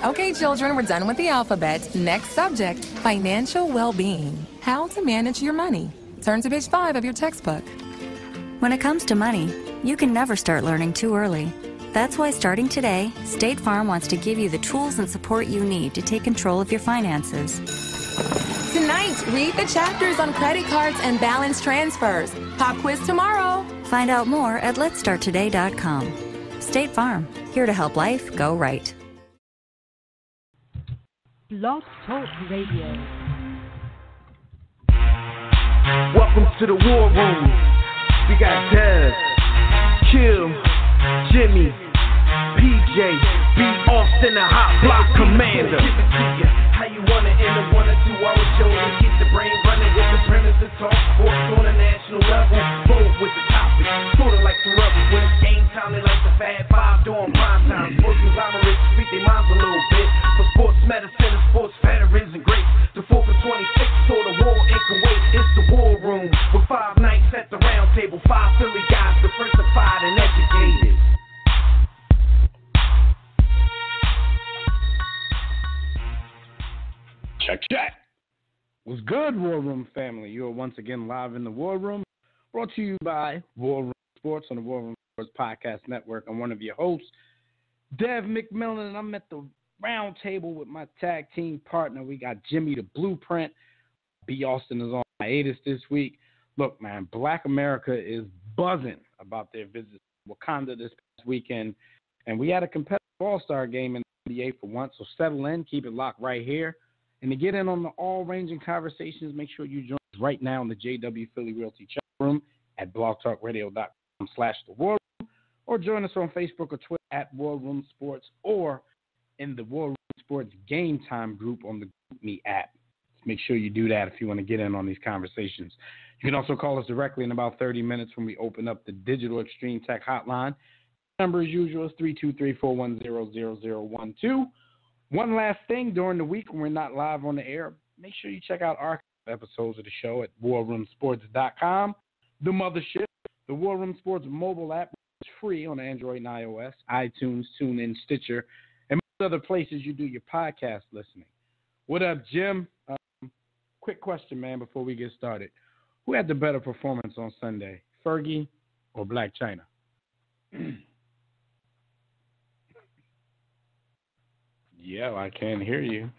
Okay, children, we're done with the alphabet. Next subject, financial well-being. How to manage your money. Turn to page 5 of your textbook. When it comes to money, you can never start learning too early. That's why starting today, State Farm wants to give you the tools and support you need to take control of your finances. Tonight, read the chapters on credit cards and balance transfers. Pop quiz tomorrow. Find out more at letstarttoday.com. State Farm, here to help life go right. Blog Talk Radio. Welcome to the War Room. We got Dev, Kill, Jimmy, PJ, B. Austin, the Hot Block Commander. How you want it in the 1 or 2 hour show to keep the brain running with the premise to talk sports on a national level. Bold with the topic, sorta like the rebels when it's game time. They like the Fab Five during prime time. Sports conglomerates speak their minds a little bit. For sports medicine and sports veterans and greats. The 4th and 26th saw the war in Kuwait. It's the War Room with 5 nights at the round table. 5 Philly guys diversified and educated. Check. What's good, War Room family? You are once again live in the War Room, brought to you by War Room Sports on the War Room Sports Podcast Network. I'm one of your hosts, Dev McMillan, and I'm at the round table with my tag team partner. We got Jimmy the Blueprint. B. Austin is on hiatus this week. Look, man, Black America is buzzing about their visit to Wakanda this past weekend, and we had a competitive All-Star game in the NBA for once, so settle in, keep it locked right here. And to get in on the all-ranging conversations, make sure you join us right now in the JW Philly Realty chat room at blogtalkradio.com/The War Room, or join us on Facebook or Twitter at War Room Sports, or in the War Room Sports Game Time group on the GroupMe app. Make sure you do that if you want to get in on these conversations. You can also call us directly in about 30 minutes when we open up the Digital Extreme Tech Hotline. The number, as usual, is 323-410-0012. One last thing, during the week when we're not live on the air, make sure you check out archive episodes of the show at warroomsports.com. The mothership, the War Room Sports mobile app, is free on Android and iOS, iTunes, TuneIn, Stitcher, and most other places you do your podcast listening. What up, Jim? Quick question, man, before we get started. Who had the better performance on Sunday, Fergie or Black China? Yeah, I can't hear you.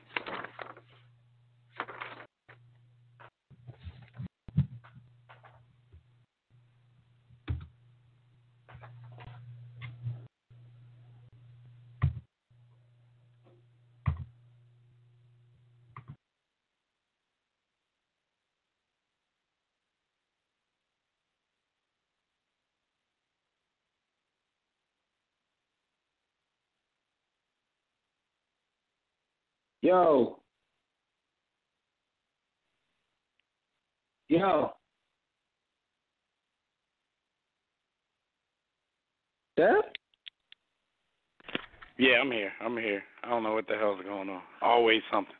Yo. Dad? Yeah, I'm here. I don't know what the hell's going on. Always something.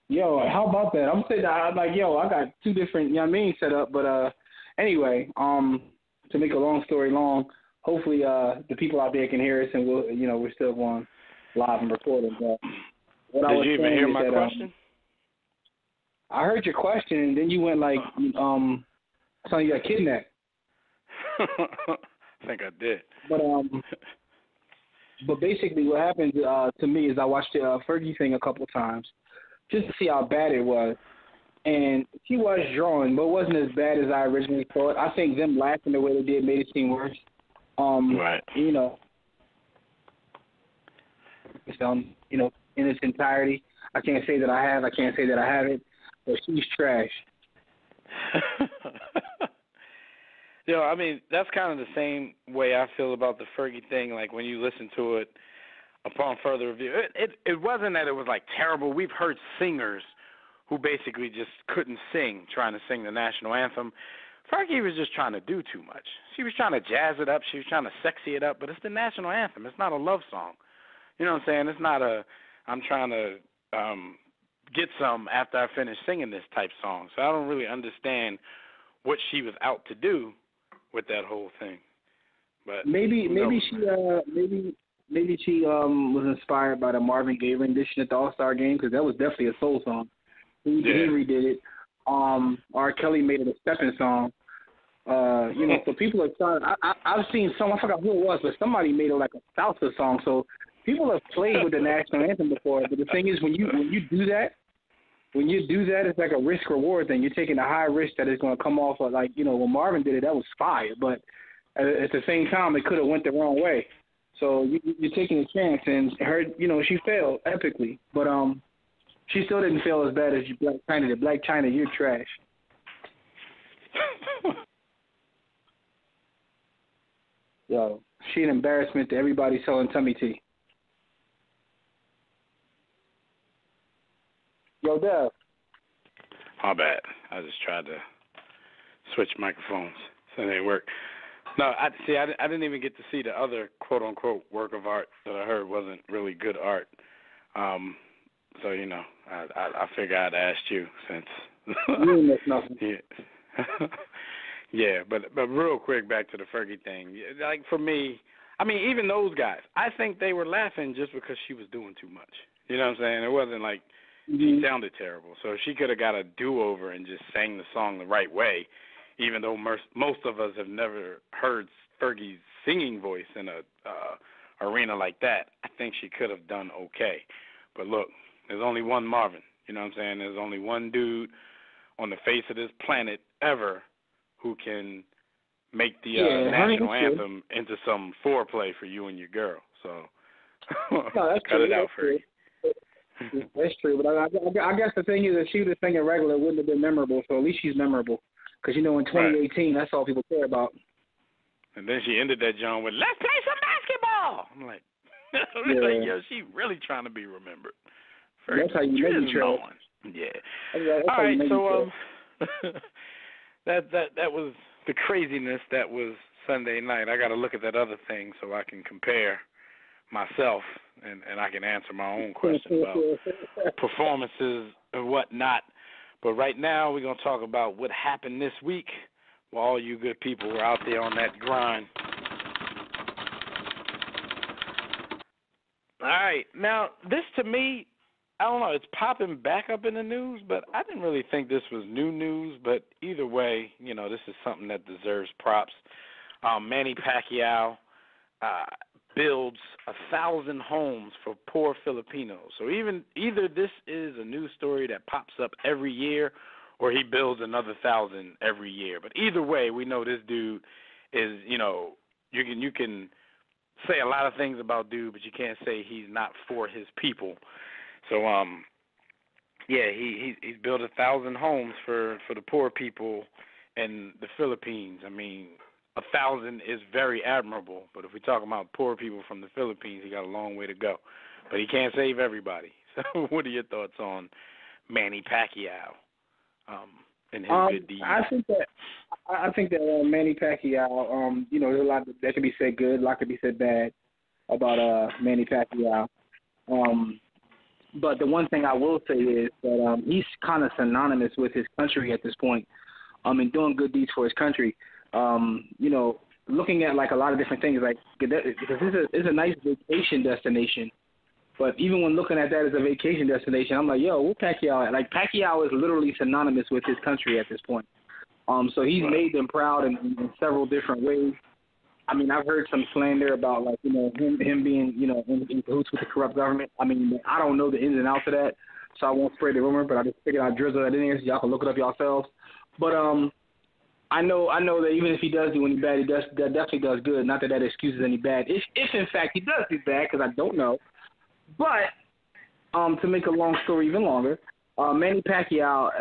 Yo, how about that? I'm saying, I'm like, I got 2 different, set up. But anyway, to make a long story long, hopefully the people out there can hear us, and we're still going live and recording. But did you even hear my question? I heard your question, and then you went like, something you got kidnapped. I think I did. But basically what happened to me is I watched the Fergie thing a couple of times just to see how bad it was. And she was drawing, but it wasn't as bad as I originally thought. I think them laughing the way they did made it seem worse. Right. In its entirety. I can't say that I have. I can't say that I haven't. But she's trash. I mean, that's kind of the same way I feel about the Fergie thing. Like, when you listen to it upon further review, it wasn't that it was, like, terrible. We've heard singers who basically just couldn't sing, trying to sing the national anthem. Fergie was just trying to do too much. She was trying to jazz it up. She was trying to sexy it up. But it's the national anthem. It's not a love song. You know what I'm saying? It's not I'm trying to get some after I finish singing this type song. So I don't really understand what she was out to do with that whole thing. But maybe she was inspired by the Marvin Gaye rendition at the All-Star game, because that was definitely a soul song. He redid it. R. Kelly made it a stepping song. So people are trying. I've seen some. I forgot who it was, but somebody made it like a salsa song. So people have played with the national anthem before. But the thing is, when you do that, it's like a risk reward thing. You're taking a high risk that it's going to come off of, like, when Marvin did it, that was fire. But at the same time, it could have went the wrong way. So you're taking a chance, and her, she failed epically. But she still didn't fail as bad as Black China did. Black China, you're trash. Yo, she an embarrassment to everybody selling tummy tea. Yo, Dev. My bad. I just tried to switch microphones so they work. No, I didn't even get to see the other quote-unquote work of art that I heard wasn't really good art. So, I figured I'd ask you since. You miss nothing. Yeah. Yeah, but real quick, back to the Fergie thing. Like, for me, I mean, even those guys, I think they were laughing just because she was doing too much. You know what I'm saying? It wasn't like she sounded terrible. So she could have got a do-over and just sang the song the right way, even though most of us have never heard Fergie's singing voice in a arena like that. I think she could have done okay. But look, there's only one Marvin. You know what I'm saying? There's only one dude on the face of this planet ever who can make the national anthem into some foreplay for you and your girl. So that's cut it out, Fergie. That's true, but I guess the thing is that she was singing regular, it wouldn't have been memorable, so at least she's memorable. Because, in 2018, that's all people care about. And then she ended that joint with, let's play some basketball. I'm like, she really trying to be remembered. Fergie, that's how you make it true. Yeah. All right, so that was the craziness that was Sunday night. I got to look at that other thing so I can compare myself and I can answer my own questions about performances and whatnot. But right now we're going to talk about what happened this week while all you good people were out there on that grind. All right. Now, this to me, I don't know, it's popping back up in the news, but I didn't really think this was new news. But either way, this is something that deserves props. Manny Pacquiao builds 1,000 homes for poor Filipinos. So either this is a news story that pops up every year, or he builds another 1,000 every year. But either way, we know this dude is, you can say a lot of things about dude, but you can't say he's not for his people. So he's built 1,000 homes for the poor people in the Philippines. I mean, 1,000 is very admirable, but if we're talking about poor people from the Philippines, he got a long way to go. But he can't save everybody. So what are your thoughts on Manny Pacquiao and his good deeds? I think that Manny Pacquiao, there's a lot that could be said good, a lot could be said bad about Manny Pacquiao. But the one thing I will say is that he's kind of synonymous with his country at this point, and doing good deeds for his country. Looking at like a lot of different things, like because it's a nice vacation destination. But even when looking at that as a vacation destination, I'm like, yo, what Pacquiao at? Like, Pacquiao is literally synonymous with his country at this point. So he's made them proud in several different ways. I mean, I've heard some slander about, like, him being, in cahoots with the corrupt government. I mean, I don't know the ins and outs of that, so I won't spread the rumor, but I just figured I'd drizzle that in there so y'all can look it up yourselves. But I know that even if he does do any bad, that definitely does good. Not that excuses any bad. If in fact he does do bad, because I don't know. But to make a long story even longer, Manny Pacquiao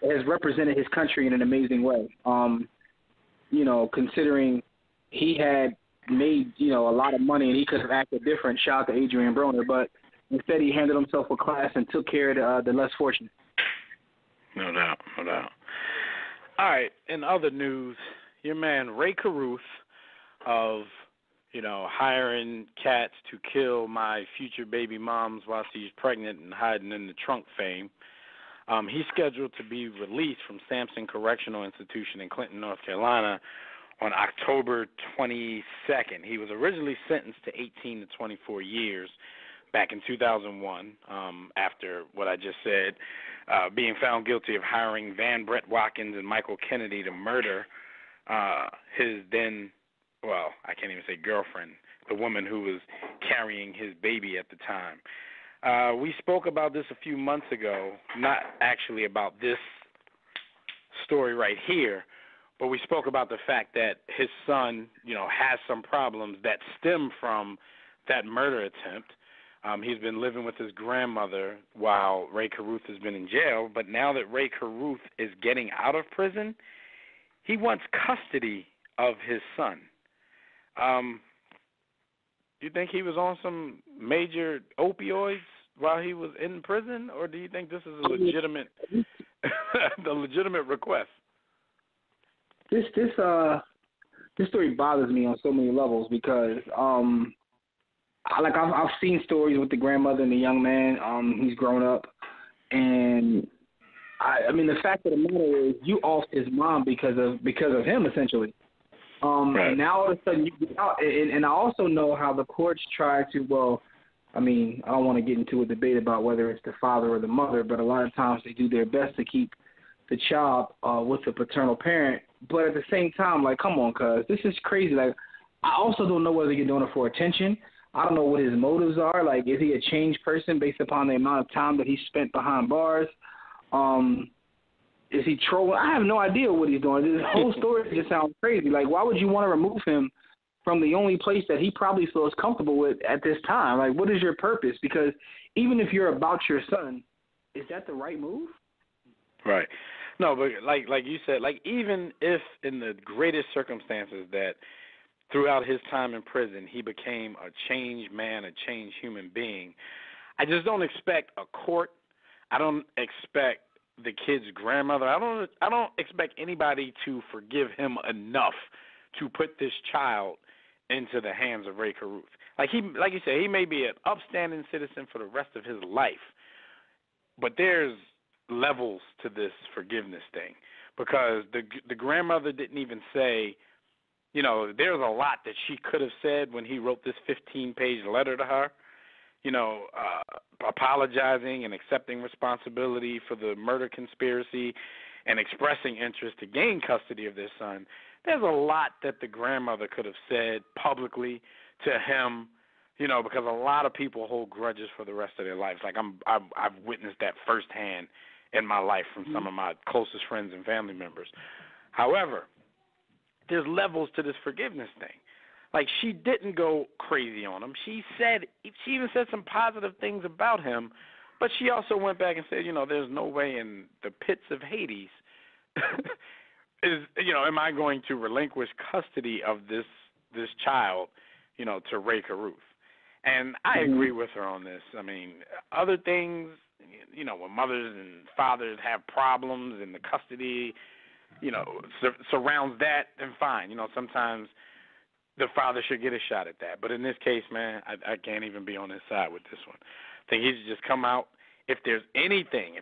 has represented his country in an amazing way. Considering he had made a lot of money and he could have acted different. Shout out to Adrian Broner, but instead he handled himself with class and took care of the less fortunate. No doubt. All right. In other news, your man Ray Caruth of hiring cats to kill my future baby moms while she's pregnant and hiding in the trunk fame. He's scheduled to be released from Sampson Correctional Institution in Clinton, North Carolina on October 22nd. He was originally sentenced to 18 to 24 years back in 2001 after what I just said, being found guilty of hiring Van Brett Watkins and Michael Kennedy to murder his then, well, I can't even say girlfriend, the woman who was carrying his baby at the time. We spoke about this a few months ago, not actually about this story right here, but we spoke about the fact that his son, has some problems that stem from that murder attempt. He's been living with his grandmother while Ray Carruth has been in jail, but now that Ray Carruth is getting out of prison, he wants custody of his son. Do you think he was on some major opioids while he was in prison, or do you think this is a legitimate, the legitimate request? This story bothers me on so many levels because I've seen stories with the grandmother and the young man. He's grown up, and I mean the fact of the matter is you off his mom because of him essentially. Right. And now all of a sudden you get out, and I also know how the courts try to. Well, I mean I don't want to get into a debate about whether it's the father or the mother, but a lot of times they do their best to keep the child with the paternal parent. But at the same time, like, come on, cuz this is crazy. Like, I also don't know whether you're doing it for attention. I don't know what his motives are. Like, is he a changed person based upon the amount of time that he spent behind bars? Is he trolling? I have no idea what he's doing. This whole story just sounds crazy. Like, why would you want to remove him from the only place that he probably feels comfortable with at this time? Like, what is your purpose? Because even if you're about your son, is that the right move? Right. No, but like you said, like even if in the greatest circumstances that throughout his time in prison he became a changed man, a changed human being, I just don't expect a court. I don't expect the kid's grandmother. I don't expect anybody to forgive him enough to put this child into the hands of Ray Carruth. Like you said, he may be an upstanding citizen for the rest of his life, but there's levels to this forgiveness thing because the grandmother didn't even say, there's a lot that she could have said when he wrote this 15-page letter to her, apologizing and accepting responsibility for the murder conspiracy and expressing interest to gain custody of their son. There's a lot that the grandmother could have said publicly to him, because a lot of people hold grudges for the rest of their lives. Like I've witnessed that firsthand in my life from some of my closest friends and family members. However, there's levels to this forgiveness thing. Like, she didn't go crazy on him. She even said some positive things about him, but she also went back and said, there's no way in the pits of Hades am I going to relinquish custody of this child, to Ray Carruth. And I agree with her on this. I mean, other things, when mothers and fathers have problems and the custody, surrounds that, then fine. Sometimes the father should get a shot at that. But in this case, man, I can't even be on his side with this one. I think he should just come out. If there's anything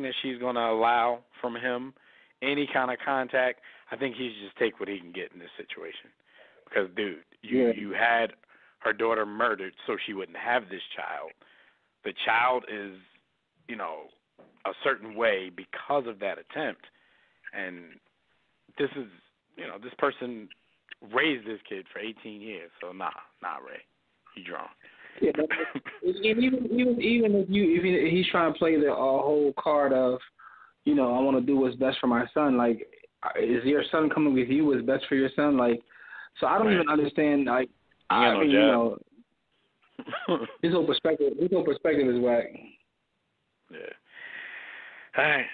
that she's going to allow from him, any kind of contact, I think he should just take what he can get in this situation. Because, dude, you had her daughter murdered so she wouldn't have this child. The child is, a certain way because of that attempt. And this is, this person raised this kid for 18 years. So, nah, Ray. You drunk. Yeah, even if he's trying to play the whole card of, I want to do what's best for my son, like, is your son coming with you what's best for your son? Like, so I don't even understand, like, his whole perspective is whack. Yeah. All right.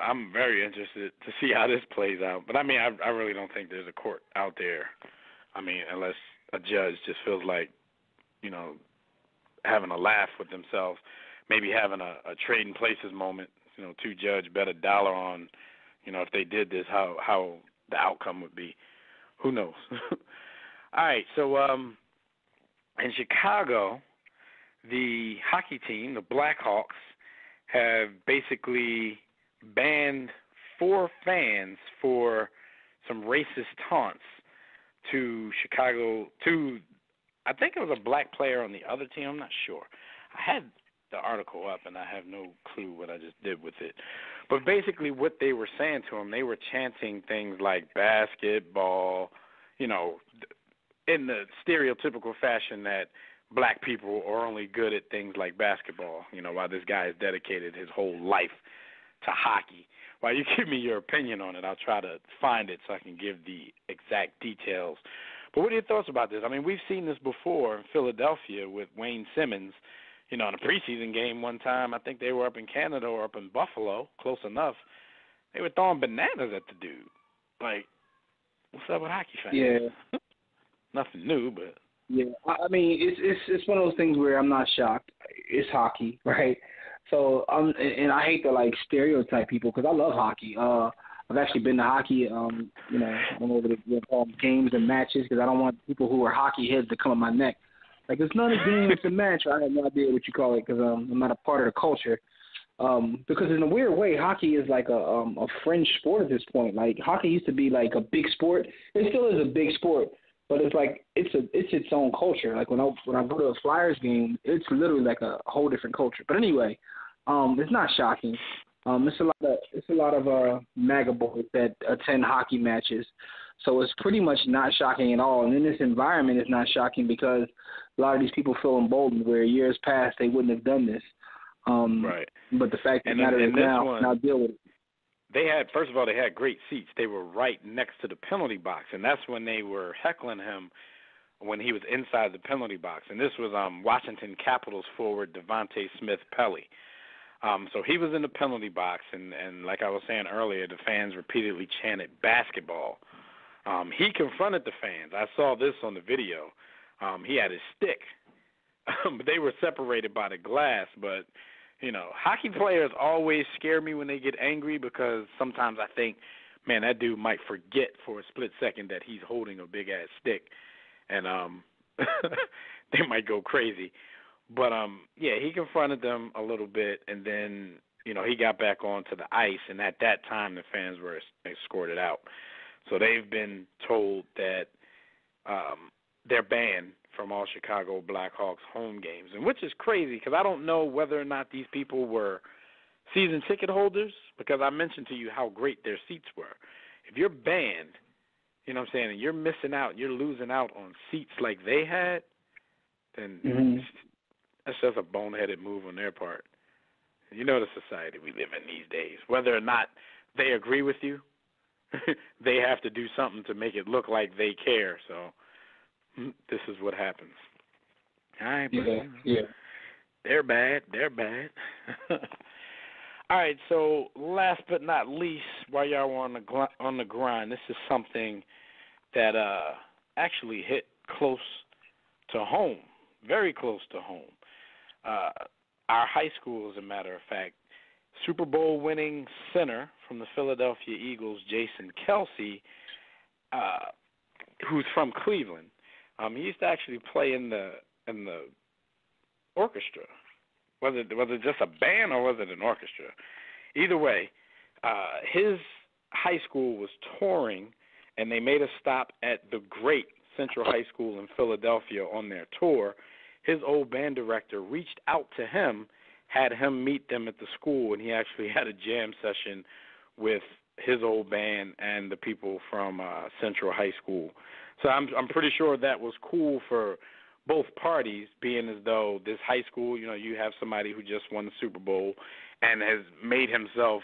I'm very interested to see how this plays out. But, I mean, I really don't think there's a court out there. I mean, unless a judge just feels like, having a laugh with themselves, maybe having a trading places moment, two judge bet $1 on, if they did this, how the outcome would be. Who knows? All right. So, in Chicago, the hockey team, the Blackhawks, have basically banned 4 fans for some racist taunts to Chicago, to I think it was a black player on the other team. I'm not sure. I had the article up, and I have no clue what I just did with it. But basically what they were saying to him, they were chanting things like basketball, you know, in the stereotypical fashion that black people are only good at things like basketball, you know, while this guy has dedicated his whole life to hockey. While you give me your opinion on it, I'll try to find it so I can give the exact details. But what are your thoughts about this? I mean, we've seen this before in Philadelphia with Wayne Simmons. You know, in a preseason game one time, I think they were up in Canada or up in Buffalo, close enough. They were throwing bananas at the dude. Like, what's up with hockey fans? Yeah. Nothing new, but. Yeah, I mean, it's one of those things where I'm not shocked. It's hockey, right? So and I hate to like stereotype people because I love hockey. I've actually been to hockey, you know, went over to games and matches because I don't want people who are hockey heads to come on my neck. Like, it's not a game, it's a match. I have no idea what you call it because I'm not a part of the culture. Because in a weird way, hockey is like a fringe sport at this point. Like, hockey used to be like a big sport. It still is a big sport, but it's like it's its own culture. Like when I go to a Flyers game, it's literally like a whole different culture. But anyway, it's not shocking. It's a lot of MAGA boys that attend hockey matches, so it's pretty much not shocking at all. And in this environment, it's not shocking because a lot of these people feel emboldened where years past they wouldn't have done this. Right. But the fact that matter is now deal with it. They had, first of all, they had great seats. They were right next to the penalty box, and that's when they were heckling him when he was inside the penalty box. And this was Washington Capitals forward Devontae Smith-Pelly. So he was in the penalty box, and like I was saying earlier, the fans repeatedly chanted basketball. He confronted the fans. I saw this on the video. He had his stick. But they were separated by the glass. But, you know, hockey players always scare me when they get angry because sometimes I think, man, that dude might forget for a split second that he's holding a big-ass stick. And they might go crazy. But, yeah, he confronted them a little bit, and then, you know, he got back onto the ice, and at that time the fans were escorted out. So they've been told that they're banned from all Chicago Blackhawks home games, and which is crazy because I don't know whether or not these people were season ticket holders because I mentioned to you how great their seats were. If you're banned, you know what I'm saying, and you're missing out, you're losing out on seats like they had, then that's just a boneheaded move on their part. You know the society we live in these days. Whether or not they agree with you, they have to do something to make it look like they care. So this is what happens. All right, yeah. They're bad. All right, so last but not least, while y'all were on the grind, this is something that actually hit close to home, very close to home. Our high school, as a matter of fact, Super Bowl winning center from the Philadelphia Eagles, Jason Kelce, who's from Cleveland. He used to actually play in the orchestra. Was it just a band or was it an orchestra? Either way, his high school was touring, and they made a stop at the great Central High School in Philadelphia on their tour. His old band director reached out to him, had him meet them at the school, and he actually had a jam session with his old band and the people from Central High School. So I'm pretty sure that was cool for both parties, being as though this high school, you know, you have somebody who just won the Super Bowl and has made himself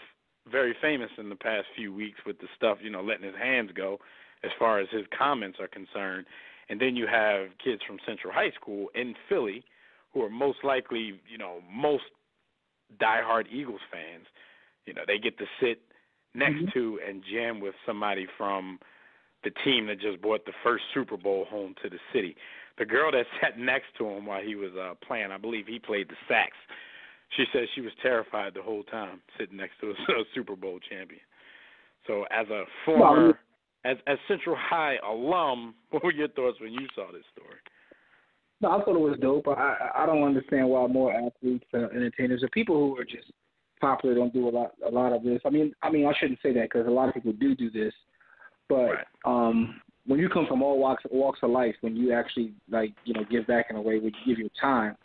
very famous in the past few weeks with the stuff, you know, letting his hands go as far as his comments are concerned. And then you have kids from Central High School in Philly who are most likely, you know, most diehard Eagles fans. You know, they get to sit next to and jam with somebody from the team that just brought the first Super Bowl home to the city. The girl that sat next to him while he was playing, I believe he played the sax, she said she was terrified the whole time sitting next to a Super Bowl champion. So as a former, as Central High alum, what were your thoughts when you saw this story? No, I thought it was dope. I don't understand why more athletes, entertainers, or people who are just popular don't do a lot of this. I mean, I shouldn't say that because a lot of people do this. But when you come from all walks of life, when you actually give back in a way, when you give your time,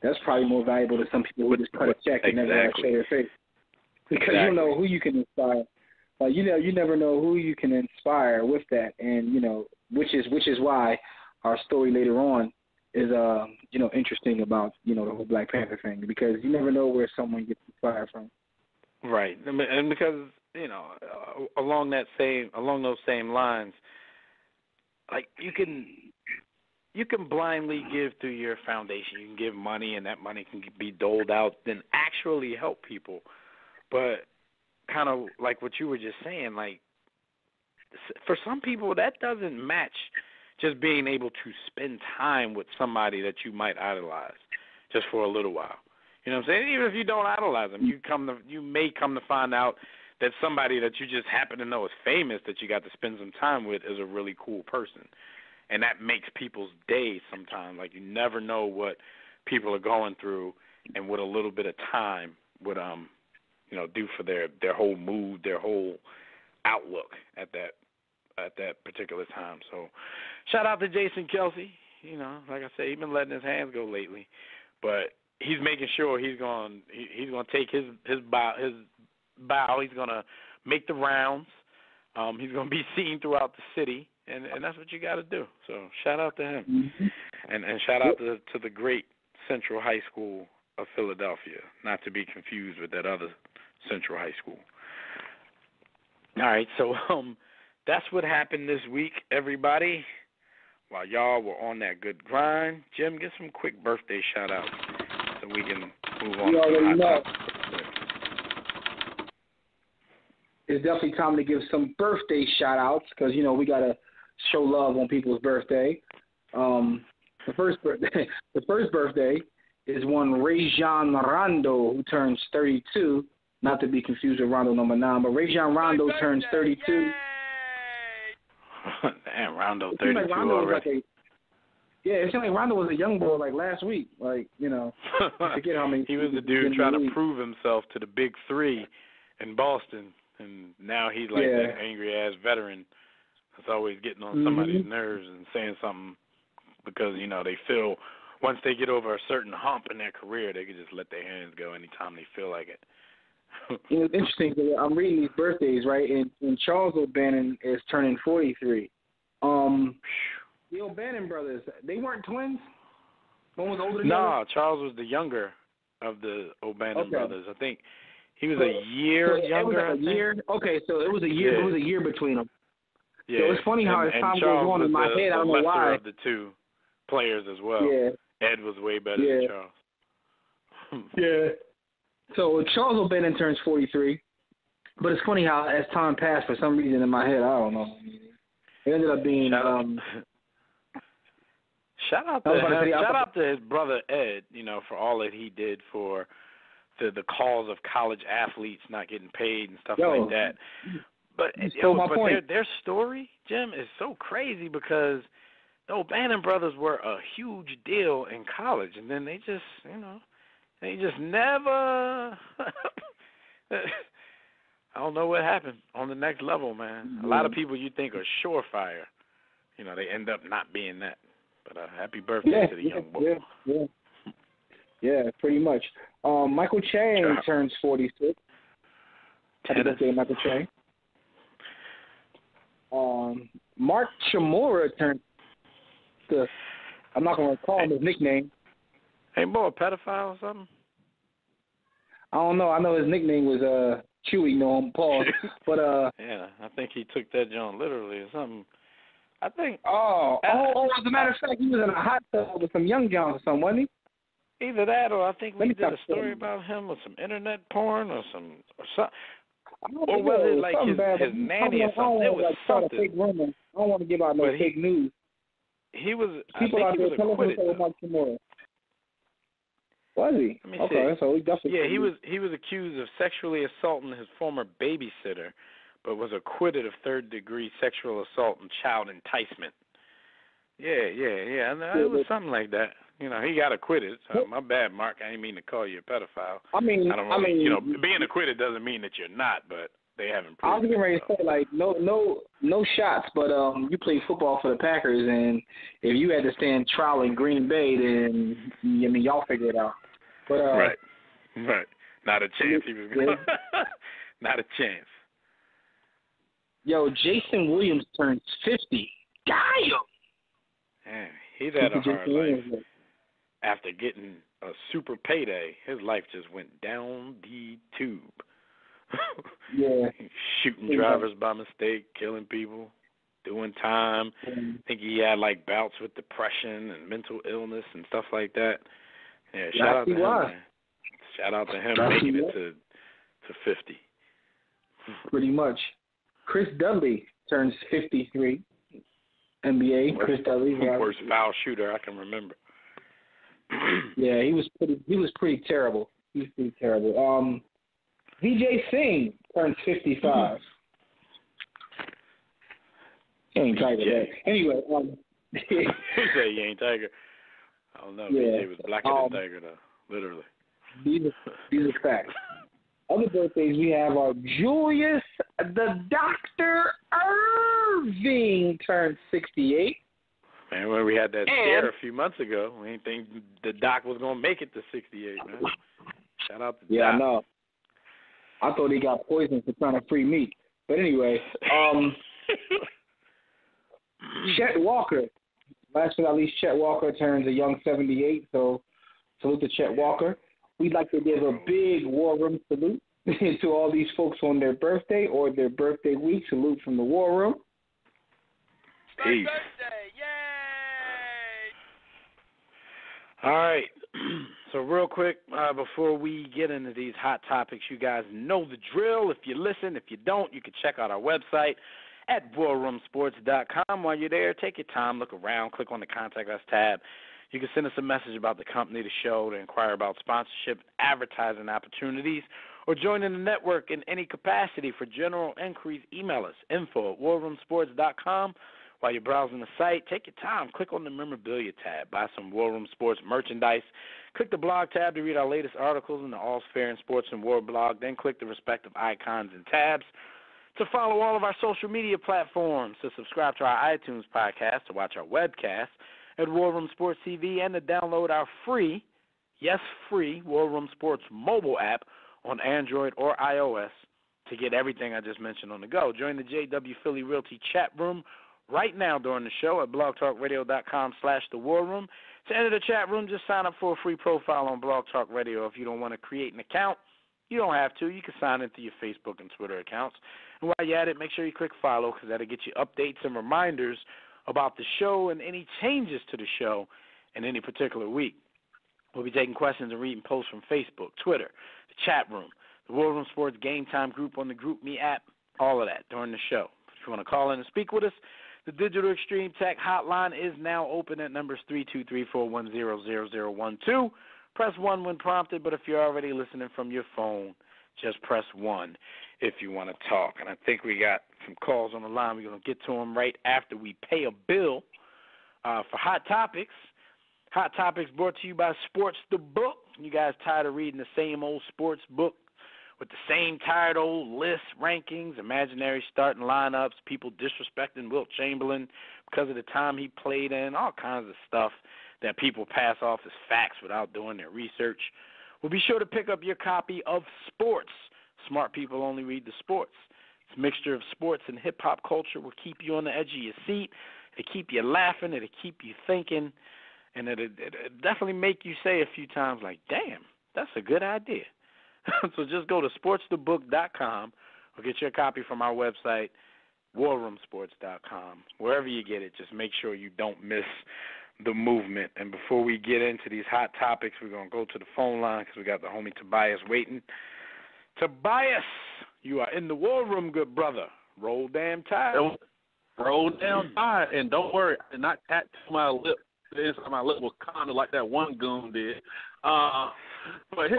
that's probably more valuable to some people who just cut a check and never show their face. Because you know who you can inspire. You never know who you can inspire with that, and which is why our story later on is interesting about the whole Black Panther thing, because you never know where someone gets inspired from. Right, and because along those same lines, like you can blindly give through your foundation. You can give money, and that money can be doled out, then actually help people. But kind of like what you were just saying, like for some people that doesn't match just being able to spend time with somebody that you might idolize just for a little while. You know what I'm saying? Even if you don't idolize them, you may come to find out that somebody that you just happen to know is famous that you got to spend some time with is a really cool person. And that makes people's days sometimes. Like you never know what people are going through and what a little bit of time would do for their whole mood, their whole outlook at that particular time. So shout out to Jason Kelce. Like I said, he's been letting his hands go lately, but he's making sure he's going to take his bow. He's going to make the rounds. He's going to be seen throughout the city, and that's what you got to do. So shout out to him, and shout out to the great Central High School of Philadelphia, not to be confused with that other Central High School. All right, so that's what happened this week, everybody. While y'all were on that good grind, Jim, get some quick birthday shout-outs so we can move on. You already know. Topic. It's definitely time to give some birthday shout-outs because, we got to show love on people's birthday. The first birthday is one Rajon Rondo, who turns 32. Not to be confused with Rondo number 9, but Rajon Rondo turns 32. Damn, Rondo 32 like Rondo already. It seemed like Rondo was a young boy like last week. I forget how many. He was the dude trying to prove himself to the big three in Boston, and now he's like that angry-ass veteran that's always getting on somebody's nerves and saying something because, they feel once they get over a certain hump in their career, they can just let their hands go anytime they feel like it. It's interesting because I'm reading these birthdays, right? And Charles O'Bannon is turning 43. The O'Bannon brothers, they weren't twins? One was older than the other? No, Charles was the younger of the O'Bannon brothers. I think he was a year younger. It was like a year. Okay, so it was a year. Yeah. It was a year between them. Yeah. So it's funny how as time goes on in my head, I don't know why. Of the two players as well. Yeah. Ed was way better than Charles. Yeah. So Charles O'Bannon turns 43, but it's funny how as time passed, for some reason in my head, I don't know, it ended up being. Shout out to his brother Ed, for all that he did for the cause of college athletes not getting paid and stuff like that. But their story, Jim, is so crazy because the O'Bannon brothers were a huge deal in college, and then they just, they just never. I don't know what happened on the next level, man. A lot of people you think are surefire, they end up not being that. But happy birthday to the young boy. Yeah, pretty much. Michael Chang turns 46. Happy birthday, Michael Chang. Mark Chimura turns I'm not going to call him his nickname. Ain't boy a pedophile or something? I don't know. I know his nickname was Chewy, Paul. But yeah, I think he took that John literally or something. I think. As a matter of fact, he was in a hot tub with some young Johns or something, wasn't he? Either that, or I think we did a story about him with some internet porn or something. Or was it like his nanny or something? It was something. Fake rumor. I don't want to give out no fake news. He was. People out there tell us about tomorrow. Was he? Okay, so he definitely. Yeah, he was accused of sexually assaulting his former babysitter, but was acquitted of third-degree sexual assault and child enticement. Yeah. It was something like that. He got acquitted. So my bad, Mark. I didn't mean to call you a pedophile. I mean, being acquitted doesn't mean that you're not, but they haven't. I was getting ready to say, like, no shots, but you play football for the Packers, and if you had to stand trial in Green Bay, then y'all figure it out. But right, not a chance. He was gonna, not a chance. Yo, Jason Williams turns 50. Damn. Man, he's had a hard life. After getting a super payday, his life just went down the tube. Yeah. Shooting drivers by mistake, killing people, doing time. I think he had like bouts with depression and mental illness and stuff like that. Yeah, shout out to him, man. Shout out to him making it to 50. Pretty much. Chris Dudley turns 53. NBA. Chris Dudley. Worst foul shooter I can remember. Yeah, he was pretty terrible. He was pretty terrible. Vijay Singh turns 55. He ain't Tiger. That. Anyway, who say he ain't Tiger? I don't know. Vijay was blacker than Tiger, though. Literally. These are facts. Other birthdays we have are Julius the Dr. Irving turns 68. Man, when we had that scare a few months ago, we didn't think the Doc was going to make it to 68, man. Shout out to Doc. Yeah, I know. I thought he got poisoned for trying to free meat. But anyway, Chet Walker. Last but not least, Chet Walker turns a young 78, so salute to Chet Walker. We'd like to give a big War Room salute to all these folks on their birthday or their birthday week. Salute from the War Room. Peace. All right. So real quick, before we get into these hot topics, you guys know the drill. If you listen, if you don't, you can check out our website at warroomsports.com. While you're there, take your time, look around, click on the Contact Us tab. You can send us a message about the company, the show, to inquire about sponsorship, advertising opportunities, or join in the network in any capacity. For general inquiries, email us, info@warroomsports.com. While you're browsing the site, take your time. Click on the memorabilia tab. Buy some War Room Sports merchandise. Click the blog tab to read our latest articles in the All's Fair in Sports and War blog. Then click the respective icons and tabs to follow all of our social media platforms, to subscribe to our iTunes podcast, to watch our webcast at War Room Sports TV, and to download our free, yes, free, War Room Sports mobile app on Android or iOS to get everything I just mentioned on the go. Join the JW Philly Realty chat room right now during the show at blogtalkradio.com/thewarroom. To enter the chat room, just sign up for a free profile on Blog Talk Radio. If you don't want to create an account, you don't have to. You can sign into your Facebook and Twitter accounts. And while you're at it, make sure you click follow, because that'll get you updates and reminders about the show and any changes to the show in any particular week. We'll be taking questions and reading posts from Facebook, Twitter, the chat room, the War Room Sports Game Time group on the GroupMe app, all of that during the show. If you want to call in and speak with us, the Digital Extreme Tech hotline is now open at numbers 323-410-0012. Press 1 when prompted, but if you're already listening from your phone, just press 1 if you want to talk. And I think we got some calls on the line. We're going to get to them right after we pay a bill for Hot Topics. Hot Topics brought to you by Sports the Book. You guys tired of reading the same old sports book with the same tired old lists, rankings, imaginary starting lineups, people disrespecting Wilt Chamberlain because of the time he played in, all kinds of stuff that people pass off as facts without doing their research? Well, be sure to pick up your copy of Sports. Smart people only read the sports. This mixture of sports and hip-hop culture will keep you on the edge of your seat. It'll keep you laughing. It'll keep you thinking. And it'll definitely make you say a few times like, damn, that's a good idea. So just go to sportsthebook.com or get your copy from our website, warroomsports.com. Wherever you get it, just make sure you don't miss the movement. And before we get into these hot topics, we're going to go to the phone line because we got the homie Tobias waiting. Tobias, you are in the war room, good brother. Roll damn tide. Roll down tide, and don't worry, I did not tattoo my lip. The inside of my lip was kind of like that one goon did. But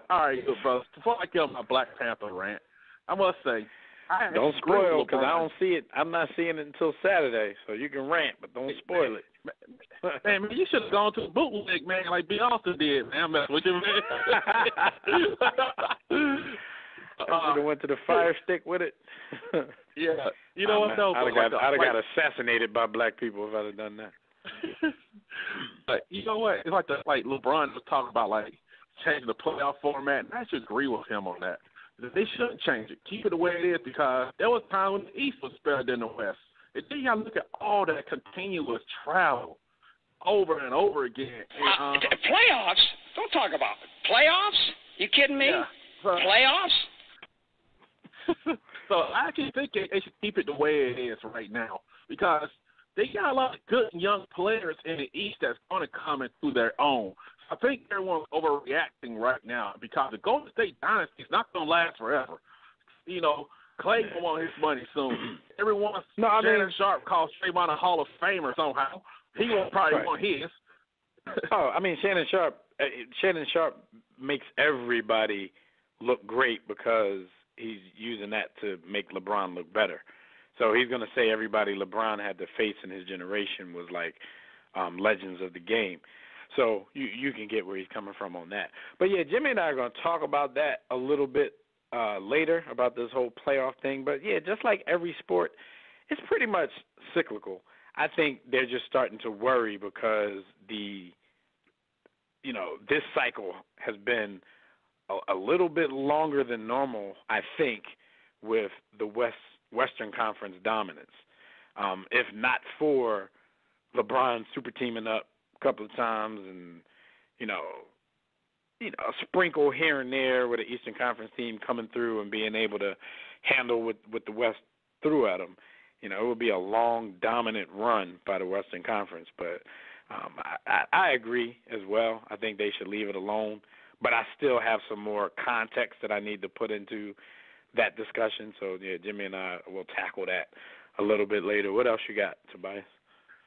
all right, good brother. Before I get on my Black Panther rant, I must say, don't spoil, because I don't see it. I'm not seeing it until Saturday, so you can rant, but don't spoil it. Man, you should have gone to a bootleg, man, like Beyonce did. Man, I'm messing with you, man. I should have went to the fire stick with it. Yeah, you know what though? I'd have got assassinated by black people if I'd have done that. But you know what? It's like LeBron was talking about like changing the playoff format, and I should agree with him on that. They shouldn't change it. Keep it the way it is because there was time when the East was better than the West. And then you got to look at all that continuous travel over and over again. And, playoffs? Don't talk about it. Playoffs? You kidding me? Yeah. Playoffs? So I actually think they should keep it the way it is right now because they got a lot of good young players in the East that's going to come into their own. I think everyone's overreacting right now because the Golden State dynasty is not going to last forever. You know, Clay going to want his money soon. Shannon Sharp calls Draymond a Hall of Famer somehow. He will probably want his. Shannon Sharp makes everybody look great because he's using that to make LeBron look better. So he's going to say everybody LeBron had to face in his generation was like legends of the game. So you can get where he's coming from on that. But, yeah, Jimmy and I are going to talk about that a little bit later, about this whole playoff thing. But, yeah, just like every sport, it's pretty much cyclical. I think they're just starting to worry because this cycle has been a little bit longer than normal, I think, with the Western Conference dominance. If not for LeBron super teaming up a couple of times and, a sprinkle here and there with an Eastern Conference team coming through and being able to handle what the West threw at them, it would be a long, dominant run by the Western Conference. But I agree as well. I think they should leave it alone. But I still have some more context that I need to put into that discussion. So, yeah, Jimmy and I will tackle that a little bit later. What else you got, Tobias?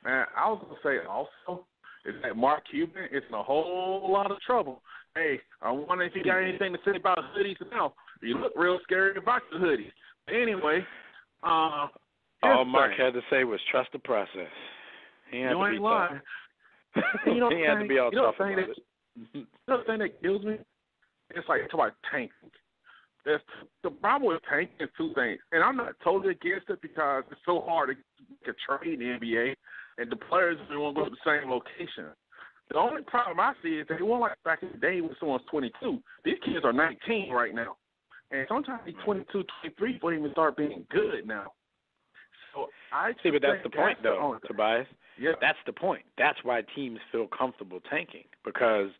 Man, I was going to say also is that Mark Cuban is in a whole lot of trouble. Hey, I wonder if you got anything to say about hoodies now. You look real scary about the hoodies. Anyway, all Mark had to say was trust the process. He had to be lying. He had to be all tough about it. You know the thing that kills me? It's like, talk about tanking. The problem with tanking is two things. And I'm not totally against it because it's so hard to trade in the NBA, and the players don't want to go to the same location. The only problem I see is that it wasn't like back in the day when someone's 22. These kids are 19 right now. And sometimes they're 22, 23 before they even start being good now. So I see, but that's the point, though, Tobias. Yeah. That's the point. That's why teams feel comfortable tanking, because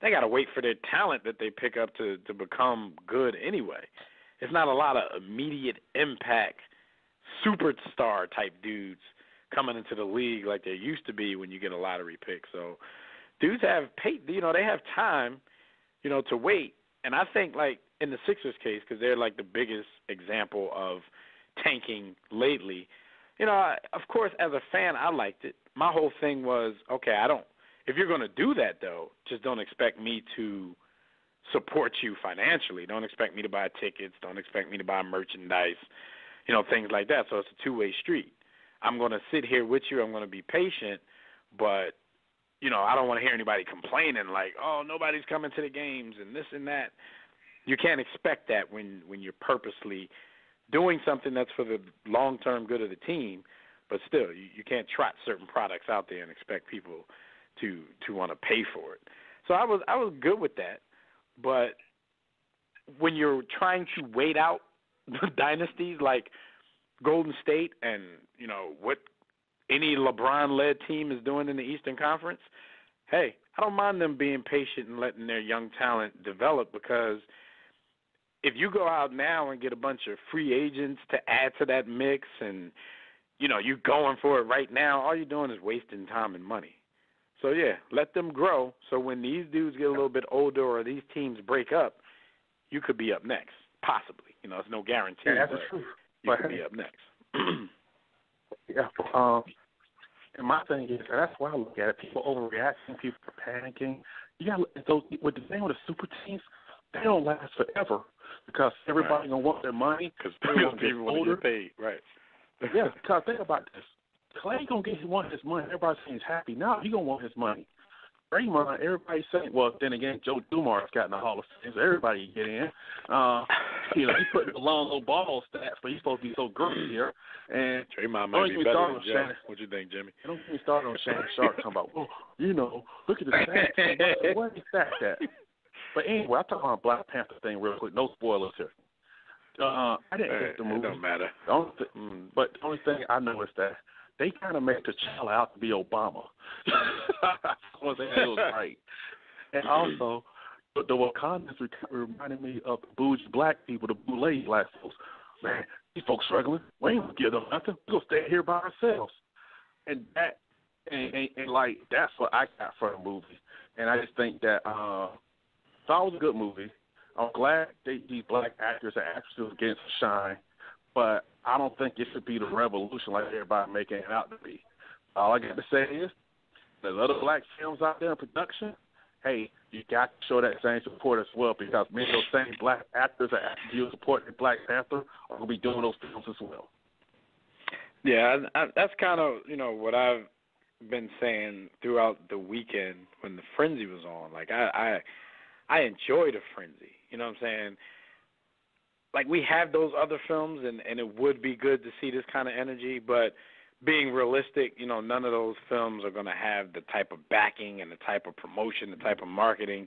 they got to wait for their talent that they pick up to become good anyway. It's not a lot of immediate impact superstar type dudes coming into the league like there used to be when you get a lottery pick. So dudes have they have time, to wait. And I think like in the Sixers case, because they're like the biggest example of tanking lately, of course, as a fan, I liked it. My whole thing was, okay, if you're going to do that, though, just don't expect me to support you financially. Don't expect me to buy tickets. Don't expect me to buy merchandise, things like that. So it's a two-way street. I'm going to sit here with you. I'm going to be patient, but, I don't want to hear anybody complaining like, oh, nobody's coming to the games and this and that. You can't expect that when you're purposely doing something that's for the long-term good of the team, but still, you can't trot certain products out there and expect people to want to pay for it. So I was good with that, but when you're trying to wait out the dynasties like Golden State and, what any LeBron-led team is doing in the Eastern Conference, hey, I don't mind them being patient and letting their young talent develop, because if you go out now and get a bunch of free agents to add to that mix and, you're going for it right now, all you're doing is wasting time and money. So, yeah, let them grow so when these dudes get a little bit older or these teams break up, you could be up next, possibly. It's no guarantee, yeah, but true. You could be up next. Yeah. And my thing is, and that's why I look at it, people overreacting, people panicking. So with the thing with the super teams, they don't last forever because everybody's going to want their money because people want to get paid, right. Yeah, because think about this. Clay going to want his money. Everybody's saying he's happy. Now he's going to want his money. Draymond, everybody's saying, well, then again, Joe Dumars got in the Hall of Fame, so everybody get in. You know, he put the long low ball stats, but he's supposed to be so great here. And Draymond might be better than Jeff. What you think, Jimmy? Don't get me started on Shannon Sharp talking about, well, you know, look at the stats. Where are the stats at? But anyway, I'll talk about the Black Panther thing real quick. No spoilers here. I didn't hate the movie. It don't matter. But the only thing I know is that they kind of made T'Challa out to be Obama. I want to say that was right. And also, the Wakandans reminded me of the bougie black people, the boule black folks. Man, these folks struggling. We ain't gonna give them nothing. We're gonna stay here by ourselves. And that, and like that's what I got from the movie. And I just think that thought it was a good movie. I'm glad these black actors and actresses getting some shine, but I don't think it should be the revolution like everybody making it out to be. All I got to say is, there's other black films out there in production. Hey, you got to show that same support as well, because many of those same black actors and actors who support Black Panther are going to be doing those films as well. Yeah, that's kind of, you know, what I've been saying throughout the weekend when the Frenzy was on. Like, I enjoy the Frenzy. You know what I'm saying? Like, we have those other films, and it would be good to see this kind of energy, but being realistic, you know, none of those films are going to have the type of backing and the type of promotion, the type of marketing,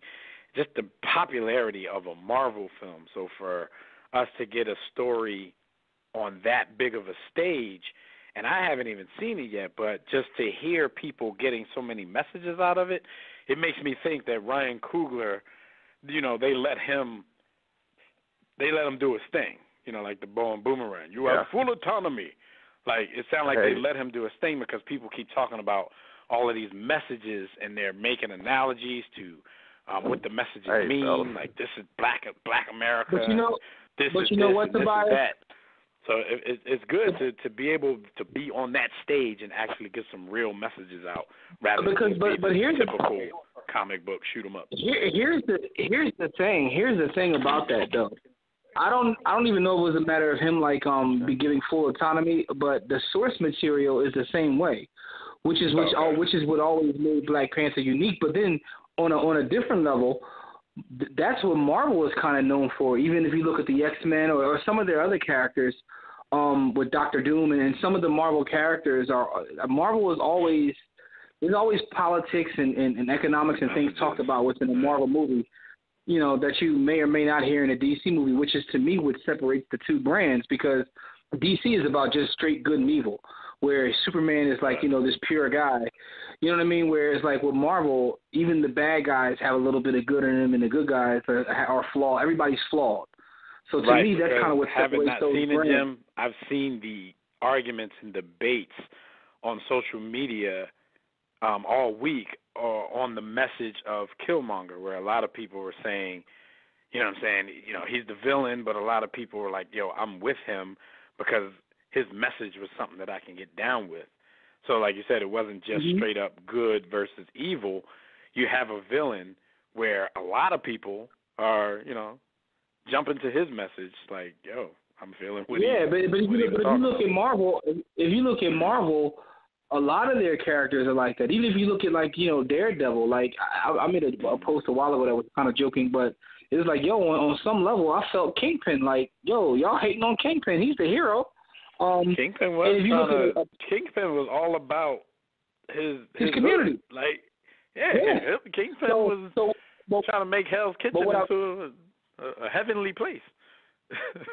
just the popularity of a Marvel film. So for us to get a story on that big of a stage, and I haven't even seen it yet, but just to hear people getting so many messages out of it, it makes me think that Ryan Coogler, you know, they let him do his thing, you know, like the bow and boomerang. You have full autonomy. Like, it sounds like they let him do his thing because people keep talking about all of these messages, and they're making analogies to what the messages mean. Like, this is Black America. But you know, this is that. So it's good to be able to be on that stage and actually get some real messages out, rather than but here's typical comic book shoot 'em up. Here's the thing. Here's the thing about that though. I don't even know if it was a matter of him like be giving full autonomy, but the source material is the same way, which is what always made Black Panther unique. But then on a different level, that's what Marvel is kind of known for. Even if you look at the X-Men or some of their other characters, with Doctor Doom and some of the Marvel characters Marvel is always. There's always politics and economics and things talked about within a Marvel movie, you know, that you may or may not hear in a DC movie, which is to me what separates the two brands, because DC is about just straight good and evil, where Superman is like, you know, this pure guy. You know what I mean? Whereas like with Marvel, even the bad guys have a little bit of good in them, and the good guys are flawed. Everybody's flawed. So to me, that's kind of what separates those brands. Having not seen it, Jim, I've seen the arguments and debates on social media all week on the message of Killmonger, where a lot of people were saying, you know what I'm saying, you know, he's the villain, but a lot of people were like, yo, I'm with him because his message was something that I can get down with. So like you said, it wasn't just straight up good versus evil. You have a villain where a lot of people are, you know, jumping to his message like, yo, I'm feeling what but if you look at Marvel, a lot of their characters are like that. Even if you look at, like, you know, Daredevil, like, I made a post a while ago that was kind of joking, but it was like, yo, on some level, I felt Kingpin, like, yo, y'all hating on Kingpin. He's the hero. Kingpin was all about his community. Like, Kingpin was trying to make Hell's Kitchen into a heavenly place.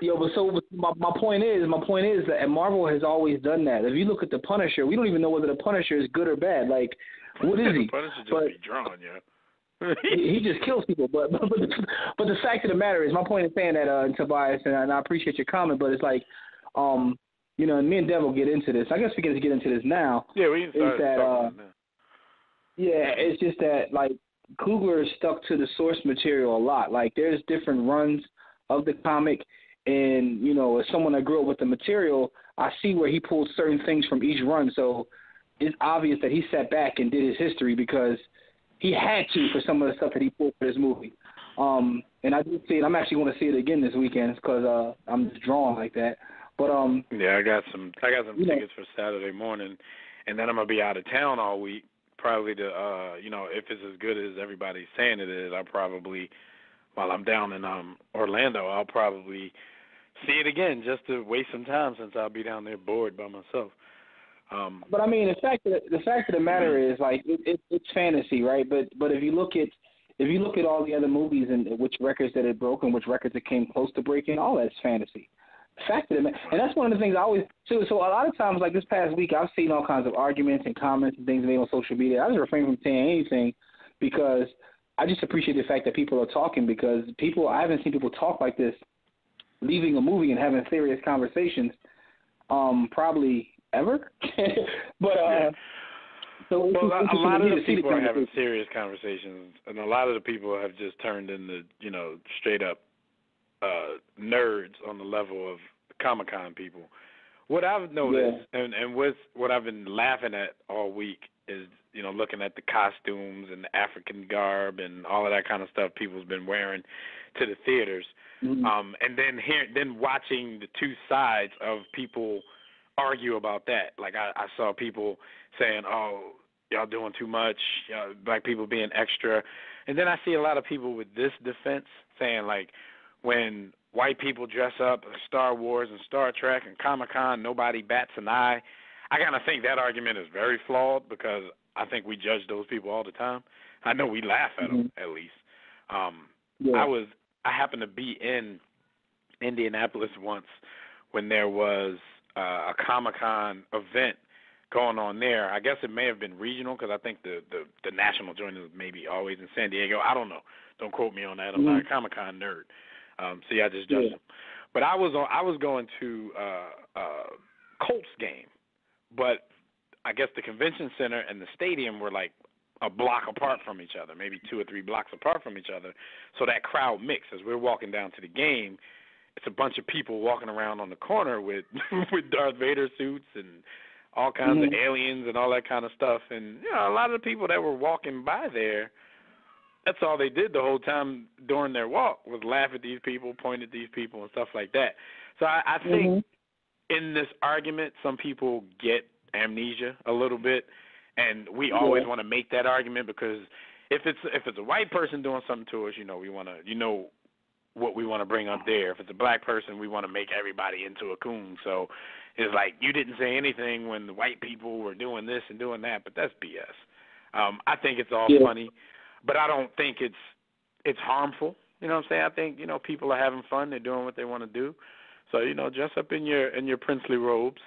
But my point is that Marvel has always done that. If you look at the Punisher, we don't even know whether the Punisher is good or bad. Like, what is he? The Punisher just be drawn, he just kills people. But the fact of the matter is, my point is saying that, Tobias, and I appreciate your comment, but it's like, you know, and me and Dev will get into this. I guess we can get into this now. Yeah, we can start talking now. Yeah, it's just that, like, Coogler is stuck to the source material a lot. Like, there's different runs of the comic, and, you know, as someone that grew up with the material, I see where he pulled certain things from each run, so it's obvious that he sat back and did his history because he had to for some of the stuff that he pulled for this movie. And I did see it. I'm actually going to see it again this weekend because I'm just drawn like that. But I got some tickets for Saturday morning, and then I'm going to be out of town all week. Probably to, you know, if it's as good as everybody's saying it is, I'll probably while I'm down in Orlando, I'll probably see it again just to waste some time since I'll be down there bored by myself. But I mean, the fact of the matter is, like, it's fantasy, right? But if you look at all the other movies and which records that it broke and which records it came close to breaking, all that's fantasy. The fact of the matter, and that's one of the things I always so a lot of times, like this past week, I've seen all kinds of arguments and comments and things made on social media. I just refrain from saying anything because I just appreciate the fact that people are talking, because I haven't seen people talk like this, leaving a movie and having serious conversations, probably ever. But so a lot of the people are having serious conversations, and a lot of the people have just turned into, straight up nerds on the level of Comic-Con people. What I've noticed, and what I've been laughing at all week is, looking at the costumes and the African garb and all of that kind of stuff people's been wearing to the theaters, and then watching the two sides of people argue about that. Like I saw people saying, "Oh, y'all doing too much," black people being extra, and then I see a lot of people with this defense saying, like, when white people dress up in Star Wars and Star Trek and Comic-Con, nobody bats an eye. I kind of think that argument is very flawed because I think we judge those people all the time. I know we laugh at them, at least. I happened to be in Indianapolis once when there was a Comic-Con event going on there. I guess it may have been regional because I think the national joint is maybe always in San Diego. I don't know. Don't quote me on that. I'm not a Comic-Con nerd. See, I just judged them. But I was going to Colts game, but I guess the convention center and the stadium were like a block apart from each other, maybe 2 or 3 blocks apart from each other. So that crowd mixed. As we're walking down to the game, it's a bunch of people walking around on the corner with with Darth Vader suits and all kinds of aliens and all that kind of stuff. And a lot of the people that were walking by there, that's all they did the whole time during their walk was laugh at these people, point at these people, and stuff like that. So I think in this argument, some people get amnesia a little bit, and we always want to make that argument because if it's a white person doing something to us, we want to, what we want to bring up there. If it's a black person, we want to make everybody into a coon. So it's like you didn't say anything when the white people were doing this and doing that, but that's BS. I think it's all funny. But I don't think it's harmful. You know what I'm saying? I think, people are having fun. They're doing what they want to do. So, dress up in your princely robes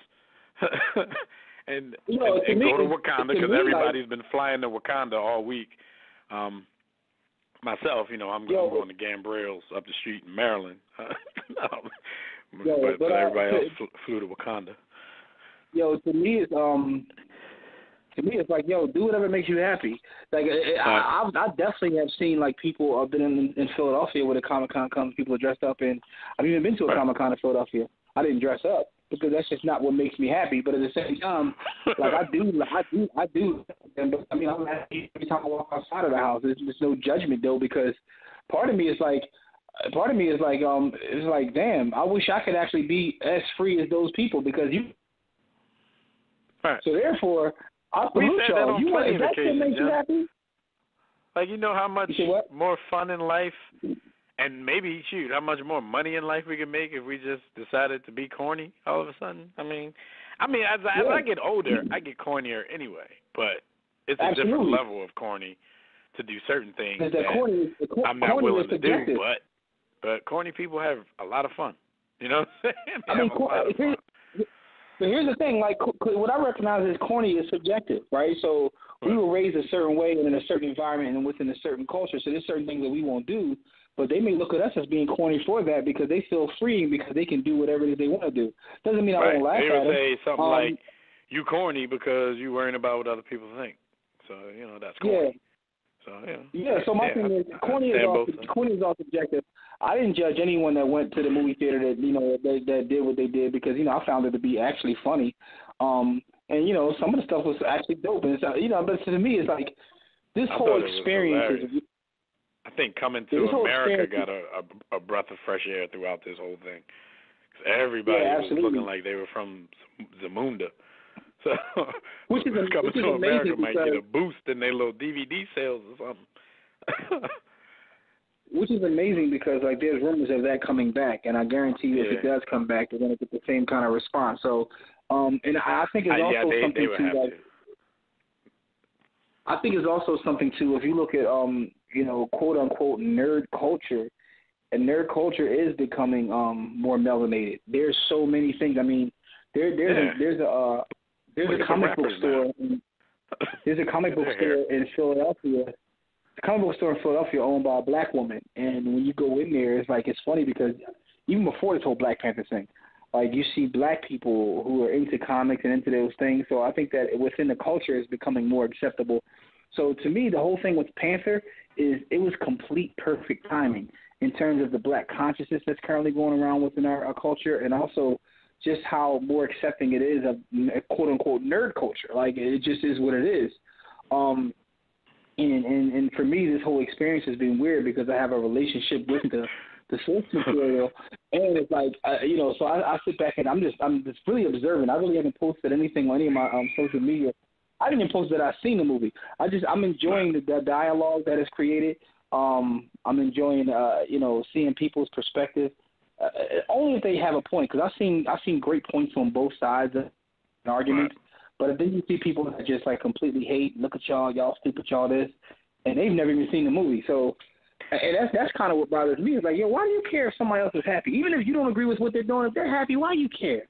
and go to Wakanda because everybody's been flying to Wakanda all week. Myself, I'm going to Gambrell's up the street in Maryland. But everybody else flew to Wakanda. To me, it's like, do whatever makes you happy. Like, I definitely have seen, like, people have been in Philadelphia where the Comic-Con comes, people are dressed up, and I've even been to a Comic-Con in Philadelphia. I didn't dress up because that's just not what makes me happy. But at the same time, like, I do. And, I mean, I'm happy every time I walk outside of the house. There's no judgment, though, because part of me is like, it's like, damn, I wish I could actually be as free as those people because you. Right. So therefore, I salute y'all. You want that to make you happy? Like, how much more fun in life, and maybe, how much more money in life we could make if we just decided to be corny all of a sudden. I mean, as I get older, I get cornier anyway, but it's a different level of corny to do certain things that I'm not willing to do, but corny people have a lot of fun. You know what I'm saying? But here's the thing, like, what I recognize as corny is subjective, right? So we were raised a certain way and in a certain environment and within a certain culture, so there's certain things that we won't do, but they may look at us as being corny for that because they feel freeing because they can do whatever it is they want to do. Doesn't mean I won't laugh at them. They would say something like, you corny because you worrying about what other people think. So, that's corny. So my thing is, corny is all subjective. I didn't judge anyone that went to the movie theater that did what they did because I found it to be actually funny, and some of the stuff was actually dope. And but to me, it's like this whole experience is. I think coming to America got a breath of fresh air throughout this whole thing. 'Cause everybody was looking like they were from Zamunda. So which is coming to America might get a boost in their little DVD sales or something. which is amazing because like there's rumors of that coming back, and I guarantee you if it does come back, they're going to get the same kind of response. So, and I think it's also something too. Like, I think it's also something too. If you look at quote unquote nerd culture, and nerd culture is becoming more melanated. There's so many things. I mean, there's a comic book store. There's a comic book store in Philadelphia. The comic book store in Philadelphia owned by a black woman, and when you go in there, it's funny because even before this whole Black Panther thing, like you see black people who are into comics and into those things. So I think that within the culture is becoming more acceptable. So to me, the whole thing with Panther is it was complete perfect timing in terms of the black consciousness that's currently going around within our culture, and also just how more accepting it is of quote unquote nerd culture. Like it just is what it is. And for me, this whole experience has been weird because I have a relationship with the source material, and it's like so I sit back and I'm just really observing. I really haven't posted anything on any of my social media. I didn't even post that I've seen the movie. I'm enjoying the dialogue that is created. I'm enjoying seeing people's perspective. Only if they have a point, because I've seen great points on both sides of an argument. But then you see people that just like completely hate, look at y'all stupid, y'all this, and they've never even seen the movie. So, and that's kind of what bothers me. It's like, why do you care if somebody else is happy? Even if you don't agree with what they're doing, if they're happy, why do you care?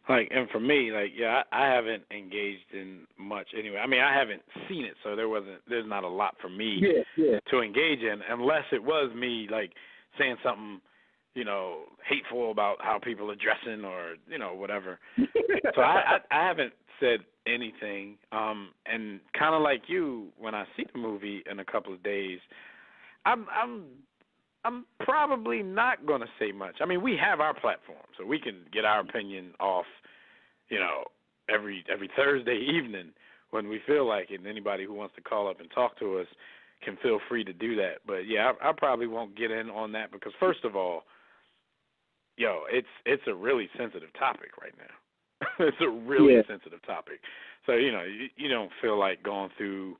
Like, and for me, like, I haven't engaged in much anyway. I mean, I haven't seen it, so there's not a lot for me to engage in, unless it was me, like, saying something, hateful about how people are dressing or, whatever. So I haven't said anything. And kind of like you, when I see the movie in a couple of days, I'm probably not going to say much. I mean, we have our platform, so we can get our opinion off, every Thursday evening when we feel like it. And anybody who wants to call up and talk to us can feel free to do that. But, I probably won't get in on that because, first of all, it's a really sensitive topic right now. It's a really sensitive topic. So, you don't feel like going through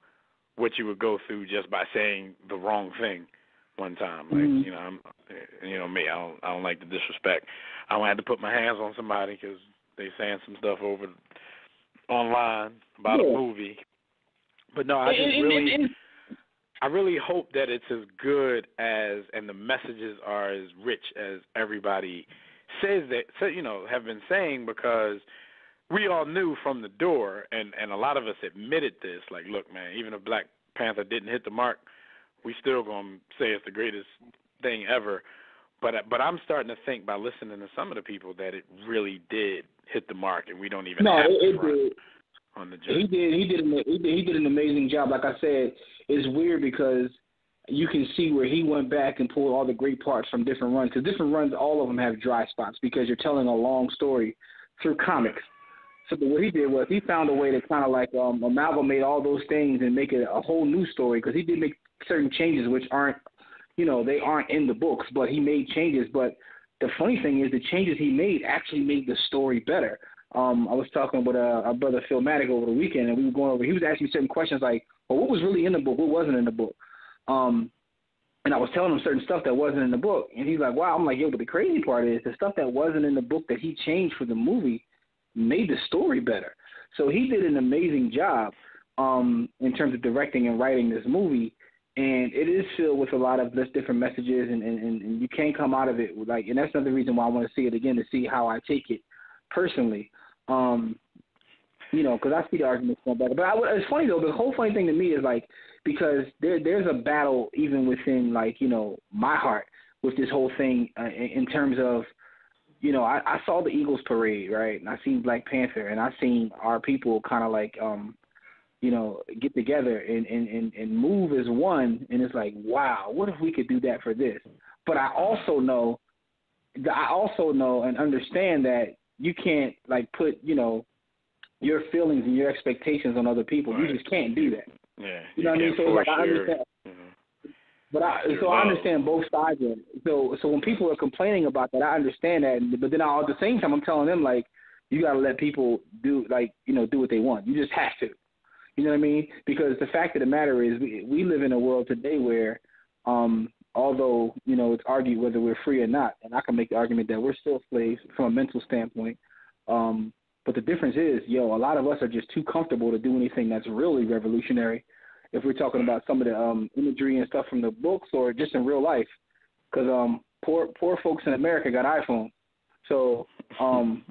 what you would go through just by saying the wrong thing one time. Like, I'm me, I don't like the disrespect. I don't have to put my hands on somebody because they saying some stuff over online about a movie. But no, I really hope that it's as good as, and the messages are as rich as everybody says have been saying, because we all knew from the door, and a lot of us admitted this, like, look, man, even if Black Panther didn't hit the mark, we still going to say it's the greatest thing ever. But I'm starting to think by listening to some of the people that it really did hit the mark, and we don't even have to front on the journey. He did an amazing job. Like I said, it's weird because you can see where he went back and pulled all the great parts from different runs. Because different runs, all of them have dry spots because you're telling a long story through comics. So what he did was he found a way to kind of like amalgamate all those things and make it a whole new story, because he did make certain changes which aren't, they aren't in the books, but he made changes. But the funny thing is the changes he made actually made the story better. I was talking with our brother Phil Maddock over the weekend, and we were going over, he was asking me certain questions like, well, what was really in the book? What wasn't in the book? And I was telling him certain stuff that wasn't in the book. And he's like, wow. I'm like, but the crazy part is the stuff that wasn't in the book that he changed for the movie made the story better. So he did an amazing job in terms of directing and writing this movie. And it is filled with a lot of different messages, and you can't come out of it like. And that's another reason why I want to see it again, to see how I take it personally. Because I see the arguments going back. But it's funny though. The whole funny thing to me is like, because there's a battle even within my heart with this whole thing in terms of, I saw the Eagles parade, right, and I seen Black Panther, and I seen our people kind of like get together and move as one, and it's like, wow, what if we could do that for this? But I also know and understand that you can't like put, your feelings and your expectations on other people. Right. You just can't do that. Yeah. You know what I mean? So like I understand. But I understand both sides of it. So when people are complaining about that, I understand that. But then at the same time, I'm telling them like, you got to let people do what they want. You just have to. You know what I mean? Because the fact of the matter is, we live in a world today where although, you know, it's argued whether we're free or not. And I can make the argument that we're still slaves from a mental standpoint. But the difference is, a lot of us are just too comfortable to do anything that's really revolutionary if we're talking about some of the imagery and stuff from the books or just in real life. Because poor folks in America got iPhones. So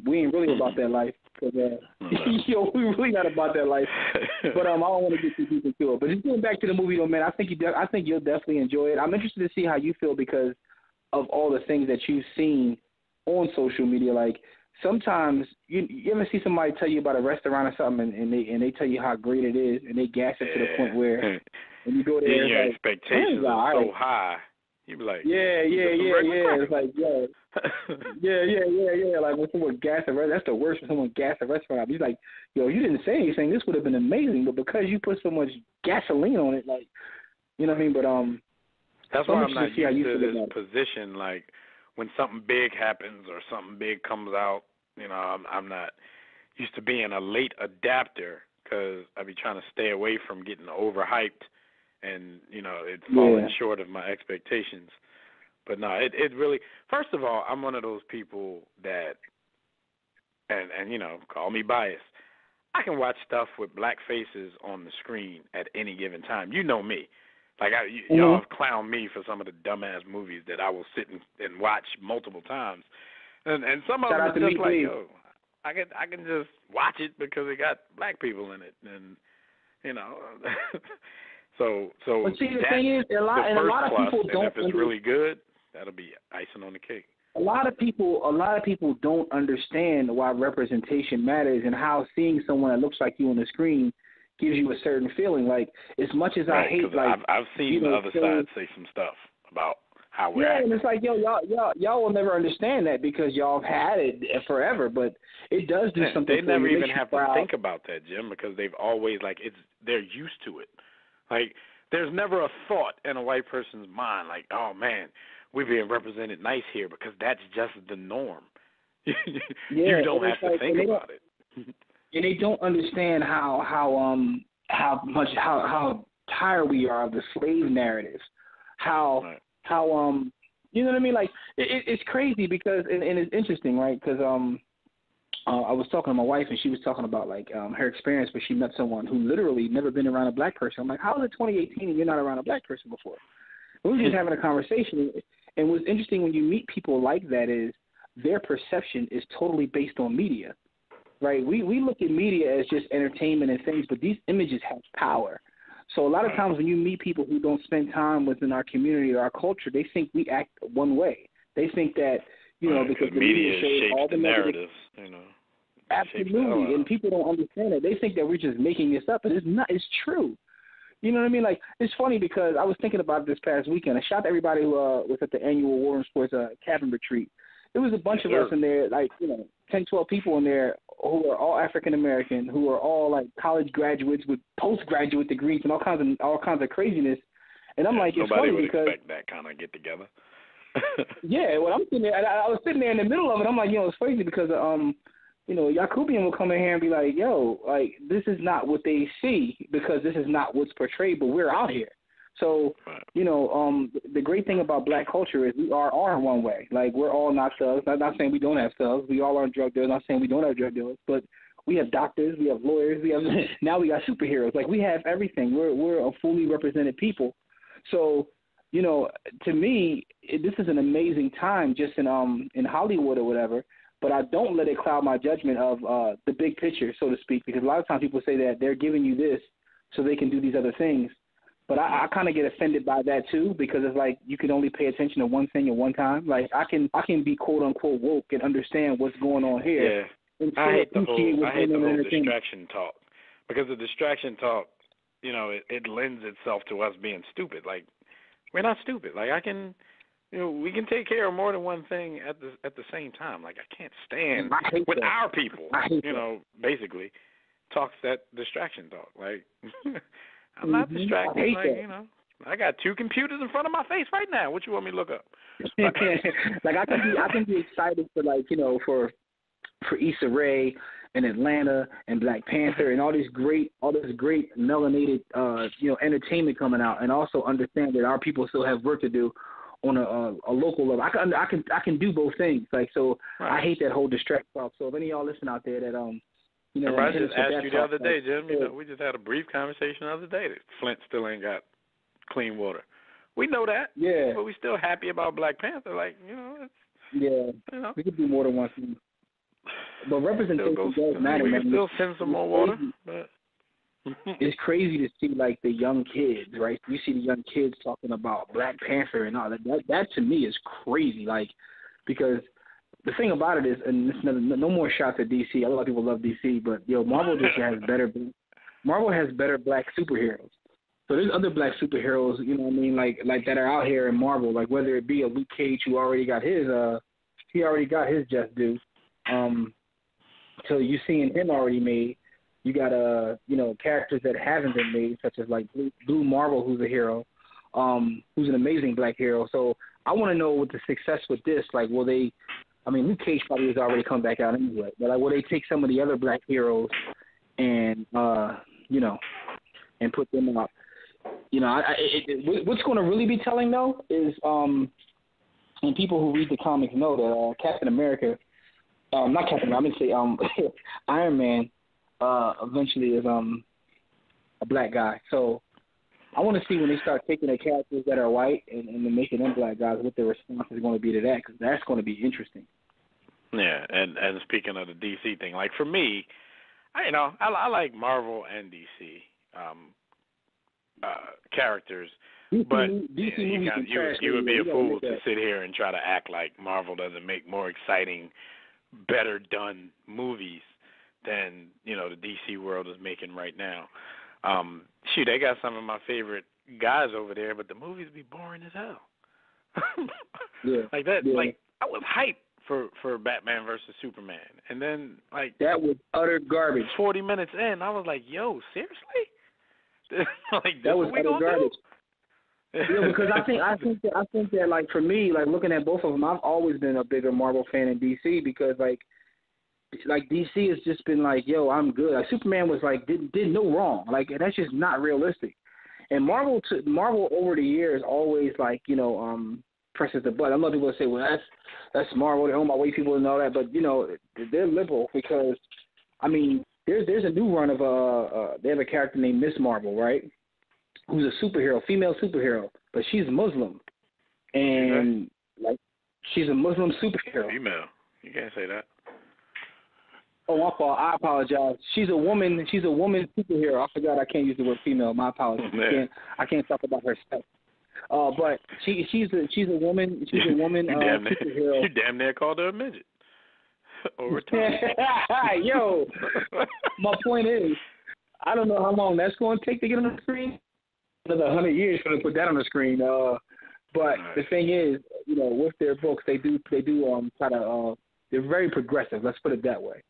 we ain't really about that life. Cause, we really not about that life. But I don't want to get too deep into it. But just going back to the movie, though, man, I think you'll definitely enjoy it. I'm interested to see how you feel because of all the things that you've seen on social media. Like sometimes you ever see somebody tell you about a restaurant or something, and they tell you how great it is, and they gas it to the point where when you go there, your like, expectations are so high. You be like, yeah. It's like, yeah. Like when someone gas a restaurant, that's the worst when someone gas a restaurant. He's like, you didn't say anything. This would have been amazing, but because you put so much gasoline on it, like, you know what I mean? But that's why I'm not used to this position. Like when something big happens or something big comes out, I'm not used to being a late adapter because I be trying to stay away from getting overhyped. And, it's falling short of my expectations. But no, it really, first of all, I'm one of those people that, and call me biased, I can watch stuff with black faces on the screen at any given time. You know me. Like, y'all have clowned me for some of the dumbass movies that I will sit and watch multiple times. And some of them are just like, I can just watch it because it got black people in it. And, So but see, the thing is, a lot of people don't. If it's really good, that'll be icing on the cake. A lot of people don't understand why representation matters and how seeing someone that looks like you on the screen gives you a certain feeling. Like as much as I hate, like I've seen the other side say some stuff about how we're acting. And it's like, y'all will never understand that because y'all have had it forever. But it does do something. They never even have to think about that, Jim, because they've always they're used to it. Like, there's never a thought in a white person's mind like, oh, man, we're being represented nice here because that's just the norm. You don't have to think about it. And they don't understand how tired we are of the slave narratives. How you know what I mean? Like, it's crazy because, and it's interesting, right? Because I was talking to my wife, and she was talking about, like, her experience where she met someone who literally never been around a black person. I'm like, how is it 2018 and you're not around a black person before? We were just having a conversation, and what's interesting when you meet people like that is their perception is totally based on media, right? We look at media as just entertainment and things, but these images have power. So a lot of times when you meet people who don't spend time within our community or our culture, they think we act one way. They think that, because the media shows all the narratives, Absolutely, and people don't understand it. They think that we're just making this up, but it's not. It's true. You know what I mean? Like, it's funny because I was thinking about it this past weekend. I shout out to everybody who was at the annual War Room Sports cabin retreat. There was a bunch of us in there, like, 10, 12 people in there who are all African American, who are all like college graduates with postgraduate degrees and all kinds of craziness. And I'm like, it's nobody funny would because expect that kind of get together. Well, I'm sitting there. I was sitting there in the middle of it. I'm like, it's crazy because Yakubian will come in here and be like, like, this is not what they see because this is not what's portrayed, but we're out here. So, the great thing about black culture is we are one way. Like, we're all not thugs. I'm not saying we don't have thugs. We all are drug dealers. I'm not saying we don't have drug dealers, but we have doctors, we have lawyers, now we got superheroes. Like, we have everything. We're a fully represented people. So, to me, this is an amazing time just in Hollywood or whatever. But I don't let it cloud my judgment of the big picture, so to speak, because a lot of times people say that they're giving you this so they can do these other things. But I kind of get offended by that too, because it's like you can only pay attention to one thing at one time. Like I can be quote unquote woke and understand what's going on here. Yeah, I hate the whole distraction talk, because the distraction talk, it lends itself to us being stupid. Like, we're not stupid. Like, I can. We can take care of more than one thing at the same time. Like, I can't stand with our people, basically talks that distraction talk. Like, I'm not distracted. I got two computers in front of my face right now. What you want me to look up? Like, I can be excited for, like, for Issa Rae and Atlanta and Black Panther and all this great melanated entertainment coming out, and also understand that our people still have work to do on a local level. I can do both things. Like, so right. I hate that whole distract talk. So if any of y'all listen out there that I just asked you the other day, Jim. We just had a brief conversation the other day that Flint still ain't got clean water. We know that. Yeah. But we still happy about Black Panther. Like, we could do more than one thing. But representation does matter, man. We can still send some more water, but it's crazy to see like the young kids, right? You see the young kids talking about Black Panther and all that. That to me is crazy, like, because the thing about it is, and it's no more shots at DC. A lot of people love DC, but Marvel just has better. Marvel has better Black superheroes. So there's other Black superheroes, you know what I mean, like that are out here in Marvel, like whether it be a Luke Cage who already got his just due. So you're seeing him already made. You got characters that haven't been made, such as like Blue Marvel, who's a hero, who's an amazing Black hero. So I want to know with the success with this, like, will they? I mean, Luke Cage probably has already come back out anyway, but like, will they take some of the other Black heroes and and put them out? What's going to really be telling though is, and people who read the comics know that Captain America, not Captain America, I'm going to say Iron Man, eventually is a Black guy. So I want to see when they start taking the characters that are white and then making them Black guys, what their response is going to be to that, because that's going to be interesting. Yeah, and speaking of the DC thing, like for me, I like Marvel and DC characters, but you would be a fool to sit here and try to act like Marvel doesn't make more exciting, better done movies than the DC world is making right now. They got some of my favorite guys over there, but the movies be boring as hell. Like that. Yeah. Like I was hyped for Batman versus Superman, and then like that was utter garbage. 40 minutes in, I was like, "Yo, seriously?" Like that was utter garbage. Because I think that like for me, like looking at both of them, I've always been a bigger Marvel fan than DC because like DC has just been like, yo, I'm good. Like Superman was like did no wrong. Like that's just not realistic. And Marvel over the years always like presses the button. I know people say, well, that's Marvel. They own my white people and all that, but they're liberal because I mean there's a new run of they have a character named Miss Marvel, right? Who's a superhero, female superhero, but she's Muslim, and like she's a Muslim superhero. Female, you can't say that. Oh, my fault. I apologize. She's a woman. She's a woman superhero. I forgot I can't use the word female. My apologies. I can't talk about her sex. But she's a woman. She's a woman superhero. You damn near called her a midget. Yo, my point is, I don't know how long that's going to take to get on the screen. Another 100 years for them to put that on the screen. But the thing is, with their books, they do try to. They're very progressive. Let's put it that way.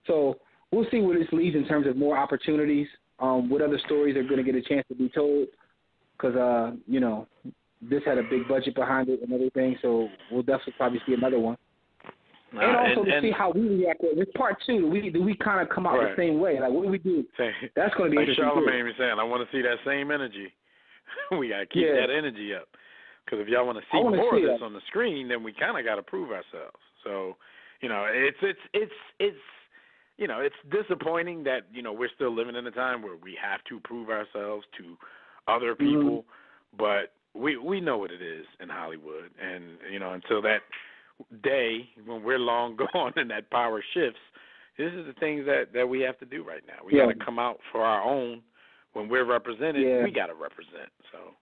So we'll see where this leads in terms of more opportunities. What other stories are going to get a chance to be told? Because this had a big budget behind it and everything. So we'll definitely probably see another one. And also to see how we react. With part two, do we kind of come out the same way? Like, what do we do? That's going to be interesting. Like Charlamagne was saying, I want to see that same energy. We got to keep that energy up. Because if y'all want to see more of this on the screen, then we kind of got to prove ourselves. So, it's disappointing that, we're still living in a time where we have to prove ourselves to other people. But we know what it is in Hollywood. And, until that day when we're long gone and that power shifts, this is the things that we have to do right now. We got to come out for our own. When we're represented, we got to represent. So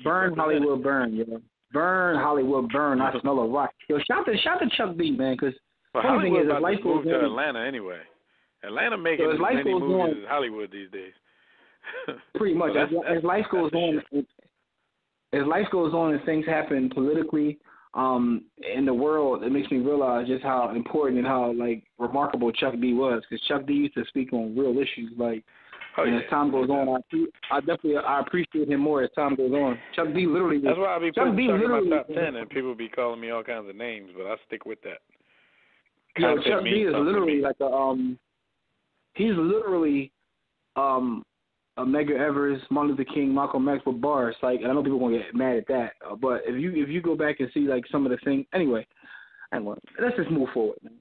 burn Hollywood, burn, burn Hollywood, burn. I smell a rock. Yo, shout to Chuck D, man, because Hollywood about to move to Atlanta anyway. Atlanta making as many movies as Hollywood these days. Pretty much. As life goes on, and things happen politically in the world, it makes me realize just how important and how remarkable Chuck D was. Because Chuck D used to speak on real issues and as time goes on, I appreciate him more as time goes on. Chuck D literally. That's why I be putting Chuck in my top 10, and people be calling me all kinds of names, but I stick with that. Chuck D is literally like He's literally Medgar Evers, Martin Luther King, Malcolm X with bars. Like, I know people are gonna get mad at that, but if you go back and see like some of the things, anyway, let's just move forward, man.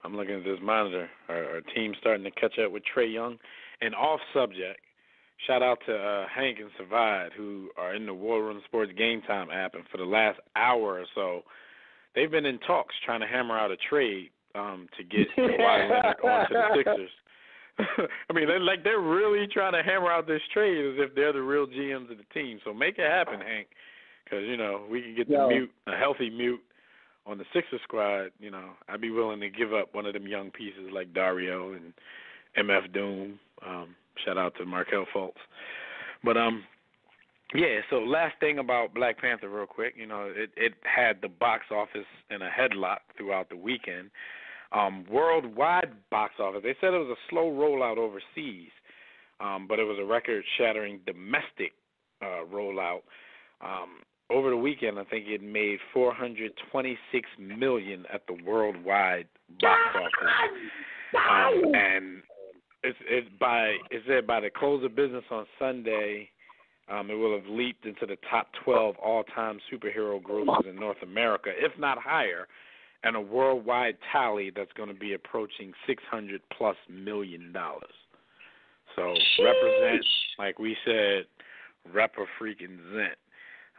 I'm looking at this monitor. Our team's starting to catch up with Trae Young. And off subject, shout out to Hank and Savad, who are in the War Room Sports Game Time app, and for the last hour or so, they've been in talks trying to hammer out a trade to get Kawhi Leonard onto the Sixers. I mean, they're really trying to hammer out this trade as if they're the real GMs of the team. So make it happen, Hank, because, we can get a healthy mute on the Sixers squad. I'd be willing to give up one of them young pieces like Dario and MF Doom. Shout out to Markelle Fultz. But, so last thing about Black Panther real quick. It had the box office in a headlock throughout the weekend. Worldwide box office, they said it was a slow rollout overseas, but it was a record-shattering domestic rollout. Over the weekend, I think it made $426 million at the worldwide box office, and it said by the close of business on Sunday, it will have leaped into the top 12 all-time superhero grosses in North America, if not higher, and a worldwide tally that's going to be approaching $600+ million. So represent, like we said, rep-a-freaking-zent.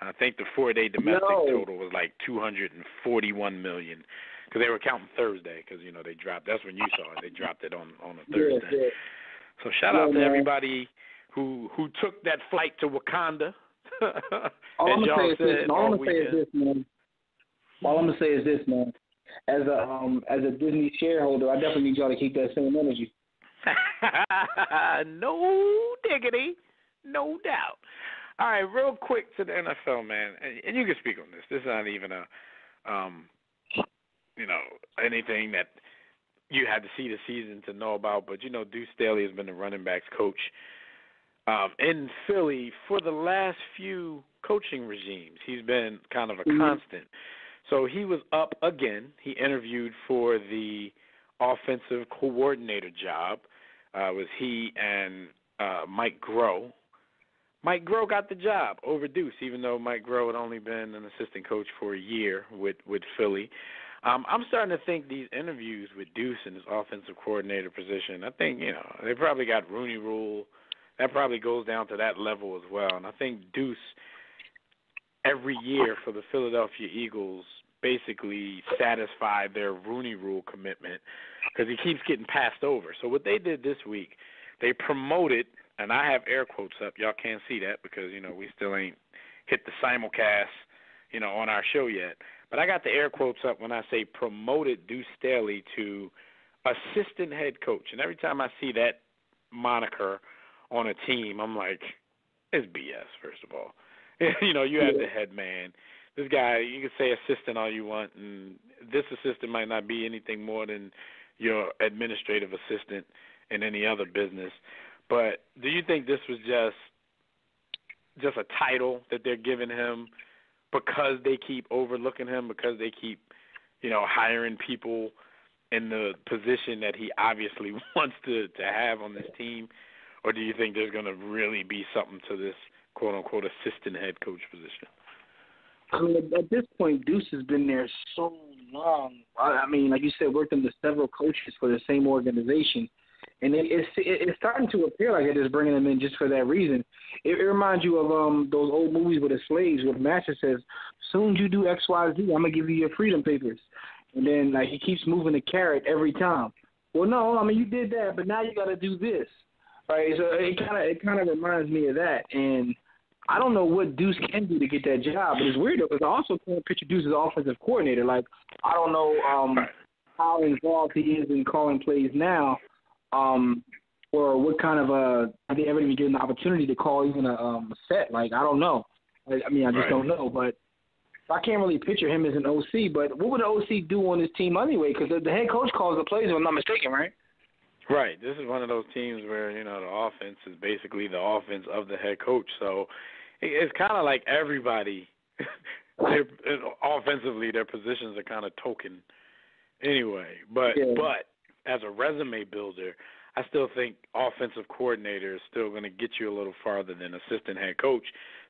I think the 4-day domestic total was like $241 million, because they were counting Thursday, because they dropped. That's when you saw it. They dropped it on a Thursday. Yeah. So shout out to everybody who took that flight to Wakanda. All I'm gonna say is this, man. As a Disney shareholder, I definitely need y'all to keep that same energy. No diggity, no doubt. All right, real quick to the NFL, man, and you can speak on this. This is not even a, anything that you had to see the season to know about. But Deuce Staley has been the running backs coach in Philly for the last few coaching regimes. He's been kind of a constant. So he was up again. He interviewed for the offensive coordinator job. It was he and Mike Groh. Mike Groh got the job over Deuce, even though Mike Groh had only been an assistant coach for a year with Philly. I'm starting to think these interviews with Deuce in his offensive coordinator position, I think, they probably got Rooney Rule. That probably goes down to that level as well. And I think Deuce, every year for the Philadelphia Eagles, basically satisfied their Rooney Rule commitment because he keeps getting passed over. So what they did this week, they promoted, and I have air quotes up. Y'all can't see that because, we still ain't hit the simulcast, on our show yet. But I got the air quotes up when I say promoted Deuce Staley to assistant head coach. And every time I see that moniker on a team, I'm like, it's BS, first of all. You have the head man. This guy, you can say assistant all you want, and this assistant might not be anything more than your administrative assistant in any other business. But do you think this was just a title that they're giving him because they keep overlooking him, because they keep, hiring people in the position that he obviously wants to have on this team? Or do you think there's going to really be something to this quote-unquote assistant head coach position? I mean, at this point, Deuce has been there so long. I mean, like you said, worked under several coaches for the same organization. And it's starting to appear like they're just bringing him in just for that reason. It reminds you of those old movies with the slaves where the master says, soon as you do X, Y, Z, I'm going to give you your freedom papers. And then, he keeps moving the carrot every time. Well, no, I mean, you did that, but now you got to do this. Right? So it kind of reminds me of that. And I don't know what Deuce can do to get that job, but it's weird, though, because I also can't picture Deuce as offensive coordinator. Like, I don't know how involved he is in calling plays now. Or what kind of have they ever even given the opportunity to call even a set? Like, I don't know. I just don't know. But I can't really picture him as an OC. But what would the OC do on this team anyway? Because the head coach calls the plays, if I'm not mistaken, right? Right. This is one of those teams where, the offense is basically the offense of the head coach. So it's kind of like everybody, offensively, their positions are kind of token anyway. But as a resume builder, I still think offensive coordinator is still going to get you a little farther than assistant head coach,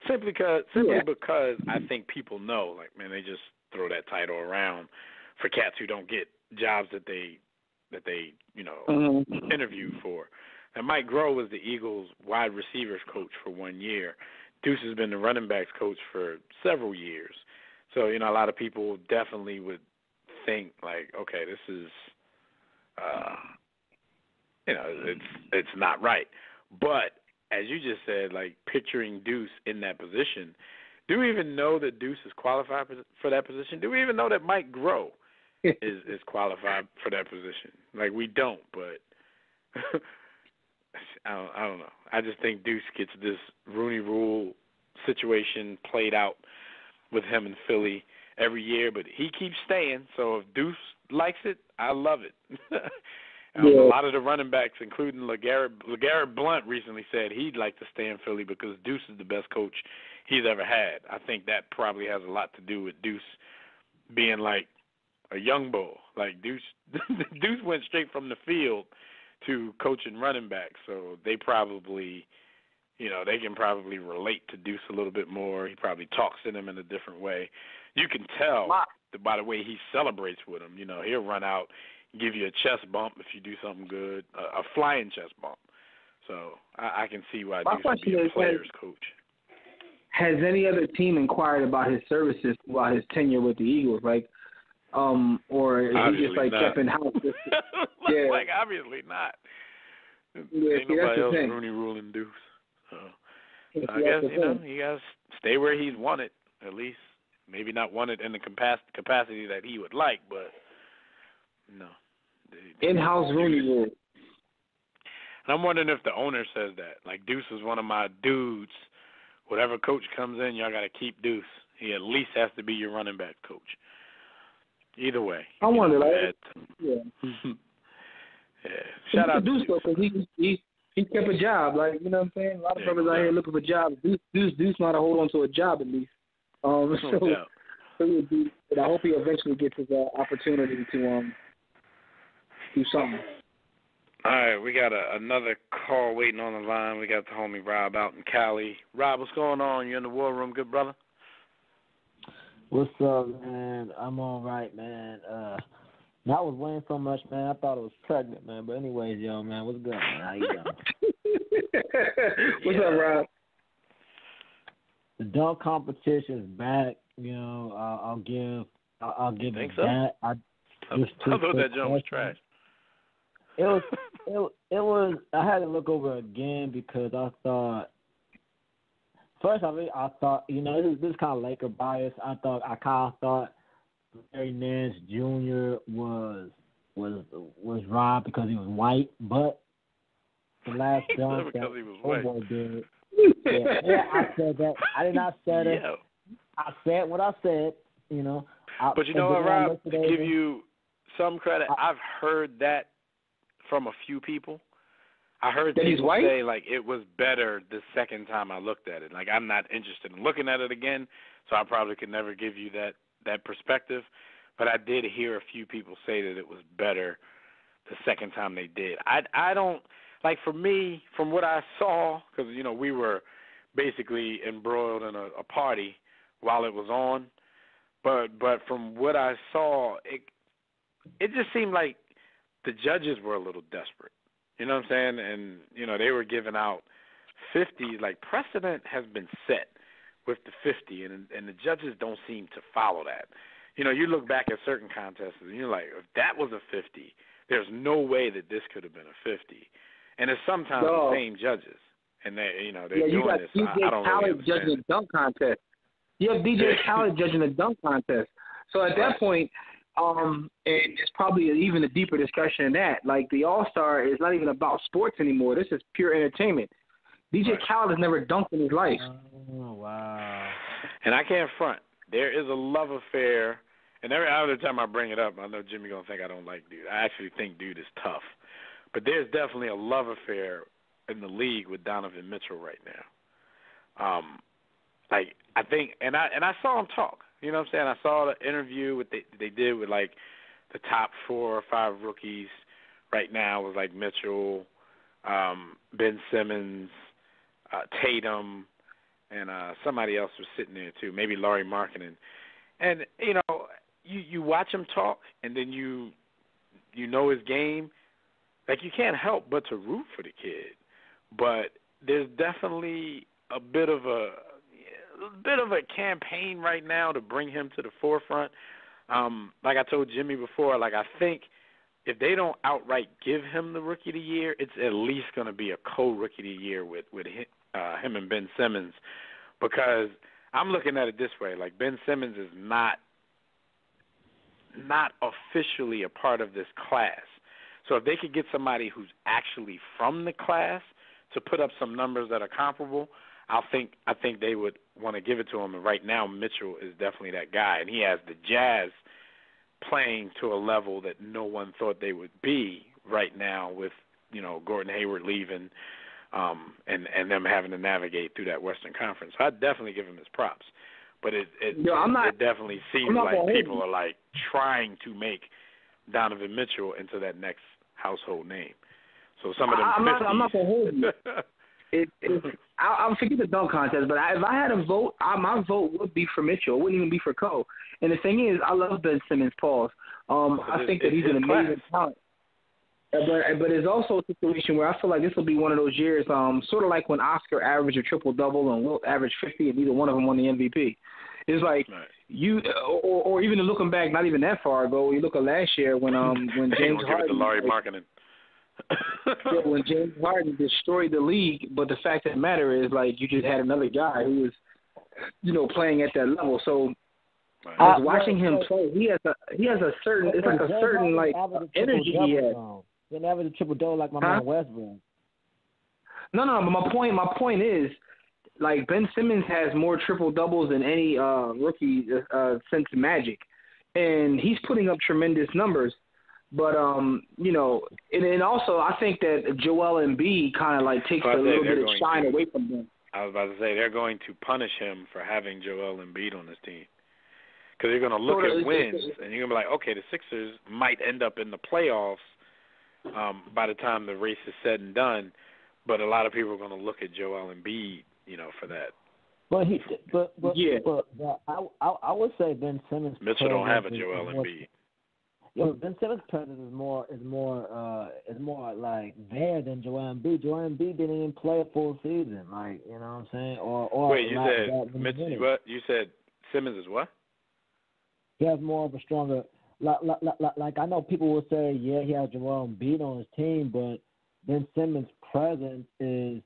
simply because I think people know, like, man, they just throw that title around for cats who don't get jobs that they interview for. And Mike Groh was the Eagles' wide receivers coach for 1 year. Deuce has been the running backs coach for several years. So, a lot of people definitely would think, like, okay, this is, it's not right. But as you just said, like, picturing Deuce in that position, do we even know that Deuce is qualified for that position? Do we even know that Mike Groh is qualified for that position? Like, we don't, but I don't know. I just think Deuce gets this Rooney Rule situation played out with him in Philly every year, but he keeps staying. So if Deuce likes it, I love it. A lot of the running backs, including LeGarrette Blount, recently said he'd like to stay in Philly because Deuce is the best coach he's ever had. I think that probably has a lot to do with Deuce being like a young bull. Like Deuce went straight from the field to coaching running backs, so they probably, they can probably relate to Deuce a little bit more. He probably talks to them in a different way. You can tell by the way he celebrates with them. He'll run out, give you a chest bump if you do something good, a flying chest bump. So I can see why Deuce would be a player's coach. Has any other team inquired about his services while his tenure with the Eagles? Like, or is obviously he just like kept in house? Like obviously not. Yeah, ain't nobody else Rooney Rule and Deuce. I guess he got to stay where he's wanted, at least. Maybe not wanted in the capacity that he would like, but no. In-house Rooney Rule. And I'm wondering if the owner says that. Like, Deuce is one of my dudes. Whatever coach comes in, y'all got to keep Deuce. He at least has to be your running back coach. Either way. I wonder, yeah. Shout out to Deuce, though, because he kept a job. Like, you know what I'm saying? A lot of brothers out here looking for jobs. Deuce know how to hold on to a job at least. So I hope he eventually gets his opportunity to do something. All right, we got another call waiting on the line. We got the homie Rob out in Cali. Rob, what's going on? You in the war room, good brother? What's up, man? I'm all right, man. Not was weighing so much, man. I thought I was pregnant, man. But anyways, yo, man, what's good, man? How you doing? What's up, Rob? The dunk competition's back. I'll give it so? that. I thought that jump was trash. It was. I had to look over again because I thought. First, I thought, this is kind of Laker bias. I kind of thought Larry Nance Jr. was robbed because he was white, but the last dunk that Homeboy did. Yeah, I said that. I did not say it. I said what I said, But you know what, Rob? To give you some credit, I've heard that from a few people. I heard people say, like, it was better the second time I looked at it. Like, I'm not interested in looking at it again, so I probably could never give you that perspective. But I did hear a few people say that it was better the second time they did. I don't, like, for me, from what I saw, because, we were basically embroiled in a party while it was on. But from what I saw, it just seemed like the judges were a little desperate. You know what I'm saying? And, they were giving out 50. Like, precedent has been set with the 50, and the judges don't seem to follow that. You look back at certain contests, and you're like, if that was a 50, there's no way that this could have been a 50. And it's sometimes the same judges. And they're doing this. I don't really understand. Judging a dunk contest. You have DJ Khaled judging a dunk contest. So at that point, and it's probably even a deeper discussion than that. Like, the All-Star is not even about sports anymore. This is pure entertainment. DJ Khaled has never dunked in his life. Oh, wow. And I can't front. There is a love affair. And every other time I bring it up, I know Jimmy going to think I don't like Dude. I actually think Dude is tough. But there's definitely a love affair in the league with Donovan Mitchell right now. I think, and I saw him talk. You know what I'm saying? I saw the interview they did with, like, the top 4 or 5 rookies right now with, like, Mitchell, Ben Simmons, Tatum, and somebody else was sitting there too, maybe Lauri Markkanen. And, you know, you watch him talk, and then you know his game. Like, you can't help but to root for the kid. But there's definitely a bit of a campaign right now to bring him to the forefront. Like I told Jimmy before, like, I think if they don't outright give him the Rookie of the Year, it's at least going to be a co-Rookie of the Year with him and Ben Simmons, because I'm looking at it this way: like, Ben Simmons is not officially a part of this class. So if they could get somebody who's actually from the class to put up some numbers that are comparable, I think they would want to give it to him. And right now, Mitchell is definitely that guy, and he has the Jazz playing to a level that no one thought they would be right now, with, you know, Gordon Hayward leaving, and them having to navigate through that Western Conference. So I'd definitely give him his props. But it definitely seems like people are like trying to make Donovan Mitchell into that next household name. So some of them. I'm not gonna hold you. I'll forget the dunk contest, but if I had a vote, my vote would be for Mitchell. It wouldn't even be for Cole. And the thing is, I love Ben Simmons. Pause. I think that he's an amazing talent. But there's also a situation where I feel like this will be one of those years, sort of like when Oscar averaged a triple-double and Wilt averaged 50, and neither one of them won the MVP. It's like or even looking back, not even that far ago, you look at last year when James Harden. Give it to Lauri Markkanen. When James Harden destroyed the league, but the fact of the matter is, like, you just had another guy who was, you know, playing at that level. So I was watching him play. He has a certain, it's like a certain, like, energy he has. He never did triple double like my man Westbrook. No, but my point is, like, Ben Simmons has more triple doubles than any rookie since Magic, and he's putting up tremendous numbers. But you know, and also I think that Joel Embiid kind of like takes a little bit of shine away from him. I was about to say they're going to punish him for having Joel Embiid on this team, because they're going to look at wins and you're going to be like, okay, the Sixers might end up in the playoffs by the time the race is said and done, but a lot of people are going to look at Joel Embiid, you know, for that. But I would say Ben Simmons. Mitchell don't have a Joel Embiid. Yo, Ben Simmons' presence is more like there than Joel Embiid. Joel Embiid didn't even play a full season, like, you know what I'm saying? Or wait, you said what? You said Simmons is what? He has more of a stronger. Like I know people will say, yeah, he has Joel Embiid on his team, but Ben Simmons' presence is,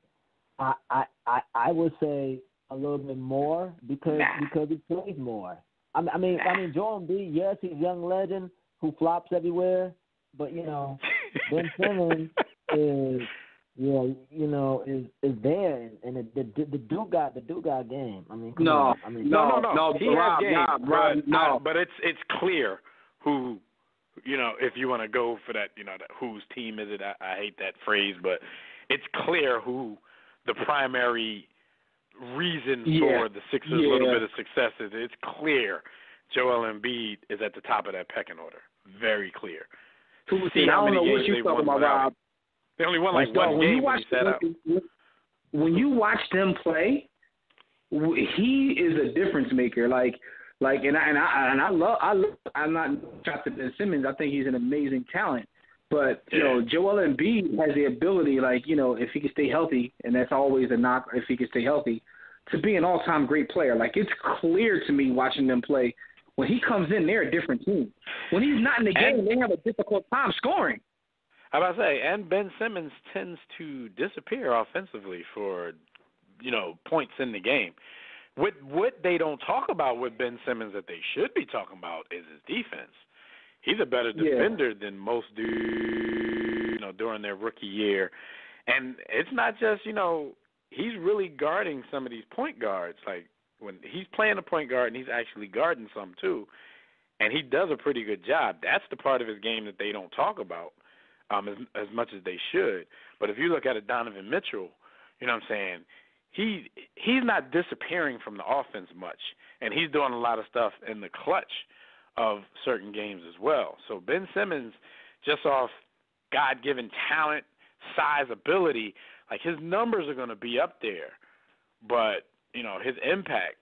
I would say, a little bit more because he plays more. I mean, Joel Embiid, yes, he's a young legend who flops everywhere, but, you know, Ben Simmons is there, and the dude got game. I mean, no. He has game, but it's clear who, you know, if you want to go for that, you know, whose team is it? I hate that phrase, but it's clear who the primary reason for the Sixers' little bit of success is. It's clear Joel Embiid is at the top of that pecking order. Very clear. See how many games they won without. They only won like one game when he sat out. When you watch them play, he is a difference maker. I'm not shocked at Ben Simmons. I think he's an amazing talent. But, you know, Joel Embiid has the ability, like, you know, if he can stay healthy, and that's always a knock, if he can stay healthy, to be an all-time great player. Like, it's clear to me watching them play. When he comes in, they're a different team. When he's not in the game, they have a difficult time scoring. How about to say, and Ben Simmons tends to disappear offensively for, you know, points in the game. What they don't talk about with Ben Simmons that they should be talking about is his defense. He's a better defender than most do, you know, during their rookie year. And it's not just, you know, he's really guarding some of these point guards. Like, when he's playing a point guard and he's actually guarding some too, and he does a pretty good job. That's the part of his game that they don't talk about as much as they should. But if you look at a Donovan Mitchell, you know what I'm saying, he's not disappearing from the offense much, and he's doing a lot of stuff in the clutch of certain games as well. So Ben Simmons, just off God-given talent, size ability, like his numbers are going to be up there, but his impact,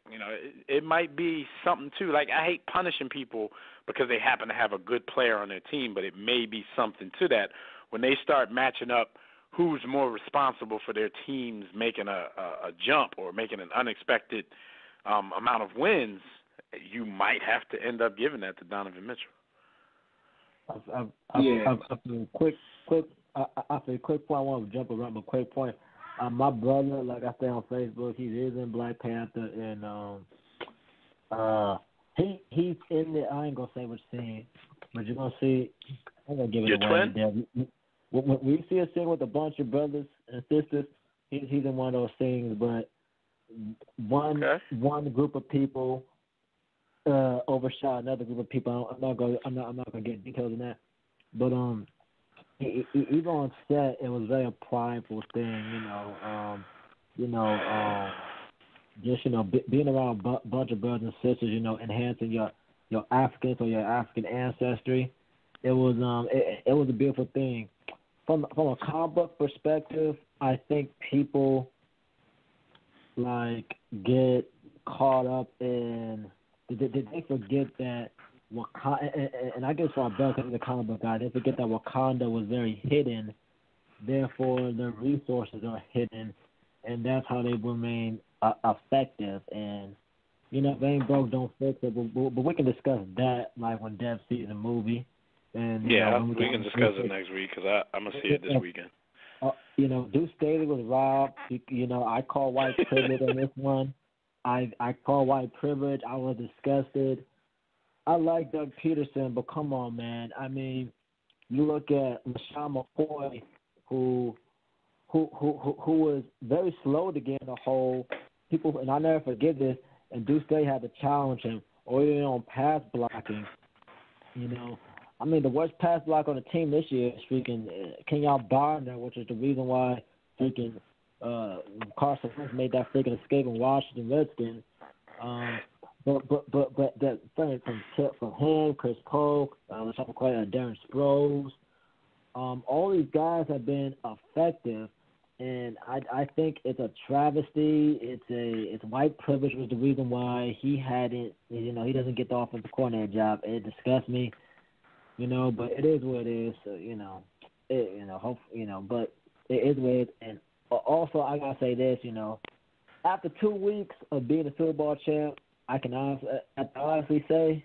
it might be something too. Like, I hate punishing people because they happen to have a good player on their team, but it may be something to that when they start matching up who's more responsible for their teams making a jump or making an unexpected amount of wins. You might have to end up giving that to Donovan Mitchell. Quick point. I want to jump around, but quick point. My brother, like I say on Facebook, he is in Black Panther, and he's in the. I ain't gonna say which scene, but you're gonna see. I'm gonna give it away. Your twin? When we see a scene with a bunch of brothers and sisters, he's in one of those scenes. But one group of people overshot another group of people. I'm not gonna get details on that, but even on set, it was a very prideful thing, being around a bunch of brothers and sisters, enhancing your Africans or your African ancestry. It was a beautiful thing. From a comic book perspective, I think people get caught up in. Did they forget that Wakanda, and I guess for our best as a comic book guy, they forget that Wakanda was very hidden, therefore their resources are hidden, and that's how they remain effective. And if they ain't broke, don't fix it. But we can discuss that when Dev sees the movie. And we can discuss it next week because I'm gonna see it this weekend. Deuce Staley was robbed. I call white privilege on this one. I call white privilege. I was disgusted. I like Doug Peterson, but come on, man. I mean, you look at LaShawn McCoy, who was very slow to get in the hole. People, and I'll never forget this. And Deuce Staley had to challenge him, or even on pass blocking. I mean, the worst pass block on the team this year is freaking Kenyon Barner, which is the reason why freaking Carson Wentz made that freaking escape in Washington Redskins. But that from him, Chris Polk, Darren Sproles, all these guys have been effective, and I think it's a travesty. It's white privilege was the reason why he hadn't. He doesn't get the offensive coordinator job. It disgusts me, But it is what it is. So, but it is what it is. And also, I gotta say this, after 2 weeks of being a Super Bowl champ, I can honestly say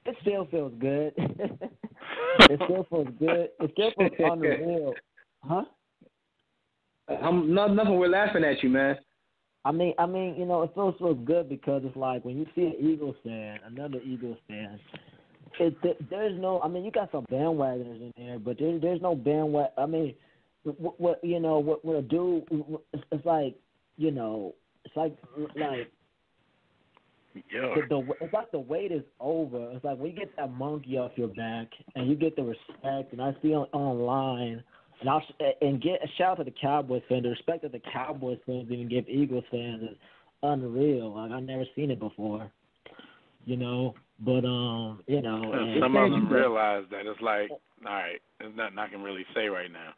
it still feels good. It still feels good. It still feels unreal. Huh? Nothing. We're laughing at you, man. I mean, it feels good because it's like when you see an Eagles fan, another Eagles fan. There's no. I mean, you got some bandwagoners in there, but there's no bandwagon. I mean, what a dude? It's like it's like. It's like the wait is over. It's like when you get that monkey off your back and you get the respect. And I see online, and get a shout out to the Cowboys fans. The respect that the Cowboys fans even give Eagles fans is unreal. Like I've never seen it before. But some of them realize that it's like, all right, there's nothing I can really say right now.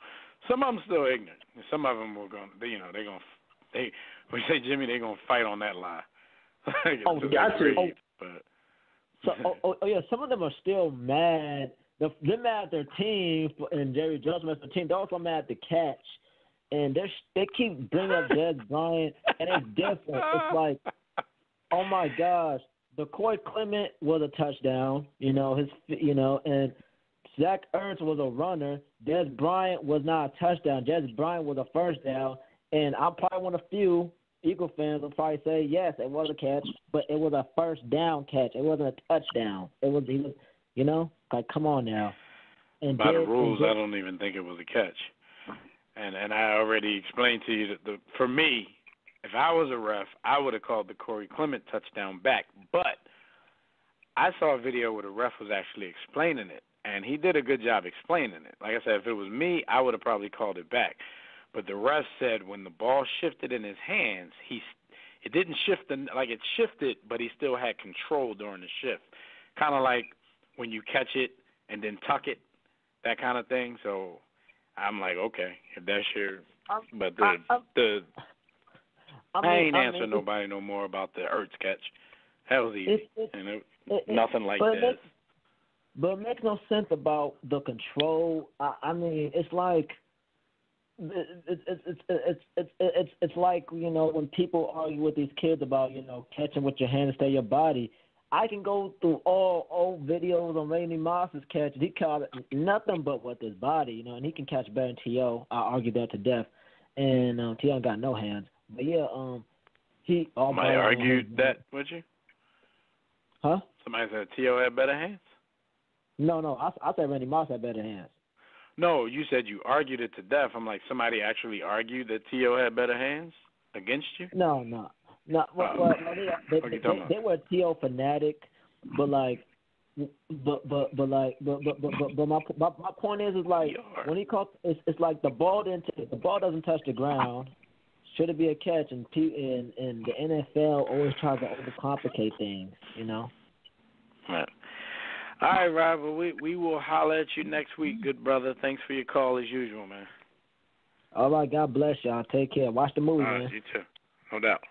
Some of them still ignorant. Some of them will go. We say Jimmy, they're gonna fight on that lie. Some of them are still mad. They're mad at their team and Jerry Jones mad at the team. They're also mad at the catch, and they keep bringing up Dez Bryant, and it's different. It's like, oh my gosh, the Corey Clement was a touchdown. And Zach Ertz was a runner. Dez Bryant was not a touchdown. Dez Bryant was a first down, and I'm probably one of the few Eagle fans will probably say, yes, it was a catch, but it was a first down catch. It wasn't a touchdown. He was, like, come on now. And by the rules, I don't even think it was a catch. And I already explained to you that for me, if I was a ref, I would have called the Corey Clement touchdown back. But I saw a video where the ref was actually explaining it, and he did a good job explaining it. Like I said, if it was me, I would have probably called it back. But the ref said when the ball shifted in his hands, it didn't shift, it shifted, but he still had control during the shift. Kind of like when you catch it and then tuck it, that kind of thing. So I'm like, okay, if that's your, but I ain't answering nobody no more about the Ertz catch. That was easy, nothing like that. But it makes no sense about the control. I mean, it's like it's like, you know, when people argue with these kids about, you know, catching with your hand instead of your body. I can go through all old videos on Randy Moss's catch. He caught it nothing but with his body, you know, and he can catch better than T.O. I argue that to death. And T.O. got no hands. But yeah, he. Somebody argued that, would you? Huh? Somebody said T.O. had better hands? No. I said Randy Moss had better hands. No, you said you argued it to death. I'm like, somebody actually argued that T.O. had better hands against you? No. They were a T.O. fanatic, but my point is like when he caught, it's like the ball doesn't touch the ground. Should it be a catch? And the NFL always tries to overcomplicate things, you know. Right. All right, Rob. Well, we will holler at you next week, good brother. Thanks for your call as usual, man. All right, God bless y'all. Take care. Watch the movie, man. You too, no doubt.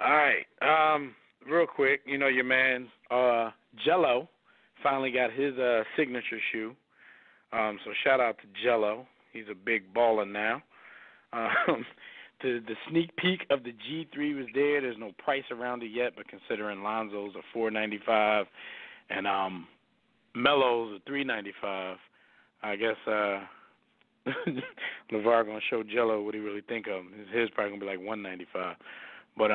All right, real quick, you know your man Jello finally got his signature shoe. So shout out to Jello. He's a big baller now. The sneak peek of the G3 was there. There's no price around it yet, but considering Lonzo's are $4.95 and Melo's are $3.95, I guess LeVar gonna show Jello what he really think of him. His probably gonna be like $1.95. But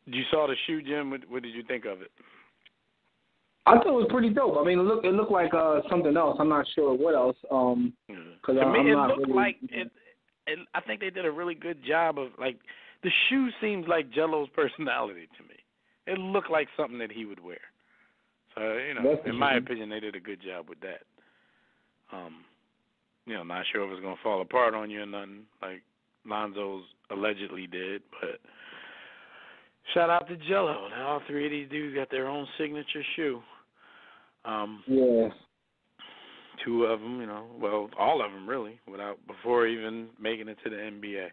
you saw the shoe, Jim. What did you think of it? I thought it was pretty dope. I mean, it looked like something else. I'm not sure what else. To me, it looked like it. I think they did a really good job of, like, the shoe seems like Jello's personality to me. It looked like something that he would wear. So, you know, in my opinion, they did a good job with that. You know, not sure if it's going to fall apart on you or nothing, like Lonzo's allegedly did, but shout out to Jello. All three of these dudes got their own signature shoe. Yeah. Two of them, you know, well, all of them really, before even making it to the NBA.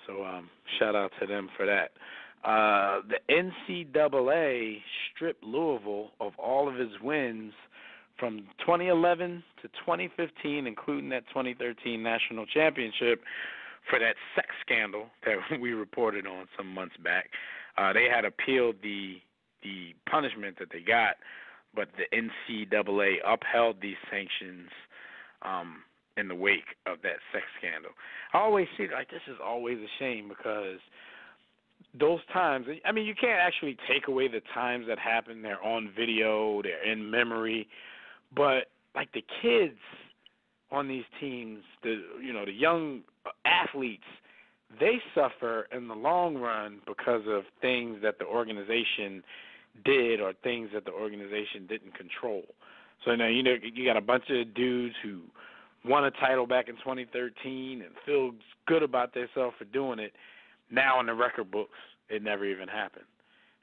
So shout out to them for that. The NCAA stripped Louisville of all of its wins from 2011 to 2015, including that 2013 national championship, for that sex scandal that we reported on some months back. They had appealed the punishment that they got, but the NCAA upheld these sanctions in the wake of that sex scandal. I always see like this is always a shame because those times, I mean, you can't actually take away the times that happen. They're on video, they're in memory, but like the kids on these teams, the young athletes, they suffer in the long run because of things that the organization did or things that the organization didn't control. So now you got a bunch of dudes who won a title back in 2013 and feel good about themselves for doing it. Now in the record books, it never even happened.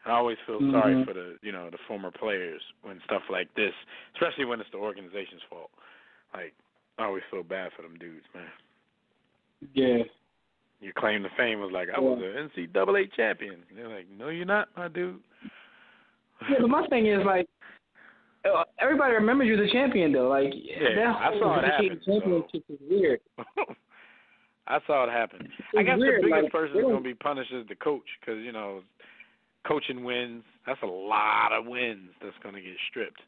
And I always feel sorry for the former players when stuff like this, especially when it's the organization's fault. Like I always feel bad for them dudes, man. Yeah. Your claim to fame was like, I was an NCAA champion. And they're like, no, you're not, my dude. Yeah, but my thing is, like, everybody remembers you as a champion, though. Like, I saw it happen. Championship is weird. I saw it happen. I guess the biggest person that's going to be punished is the coach because, coaching wins. That's a lot of wins that's going to get stripped.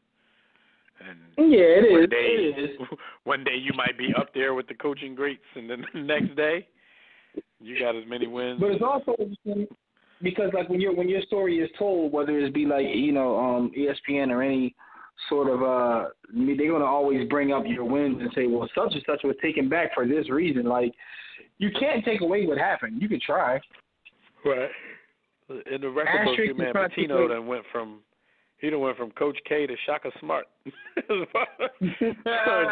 And it is. One day you might be up there with the coaching greats, and then the next day you got as many wins. But it's also because, like, when your story is told, whether it be like ESPN or any sort of they're gonna always bring up your wins and say, well, such and such was taken back for this reason. Like, you can't take away what happened. You can try. Right. In the record book, your man Patino went from Coach K to Shaka Smart.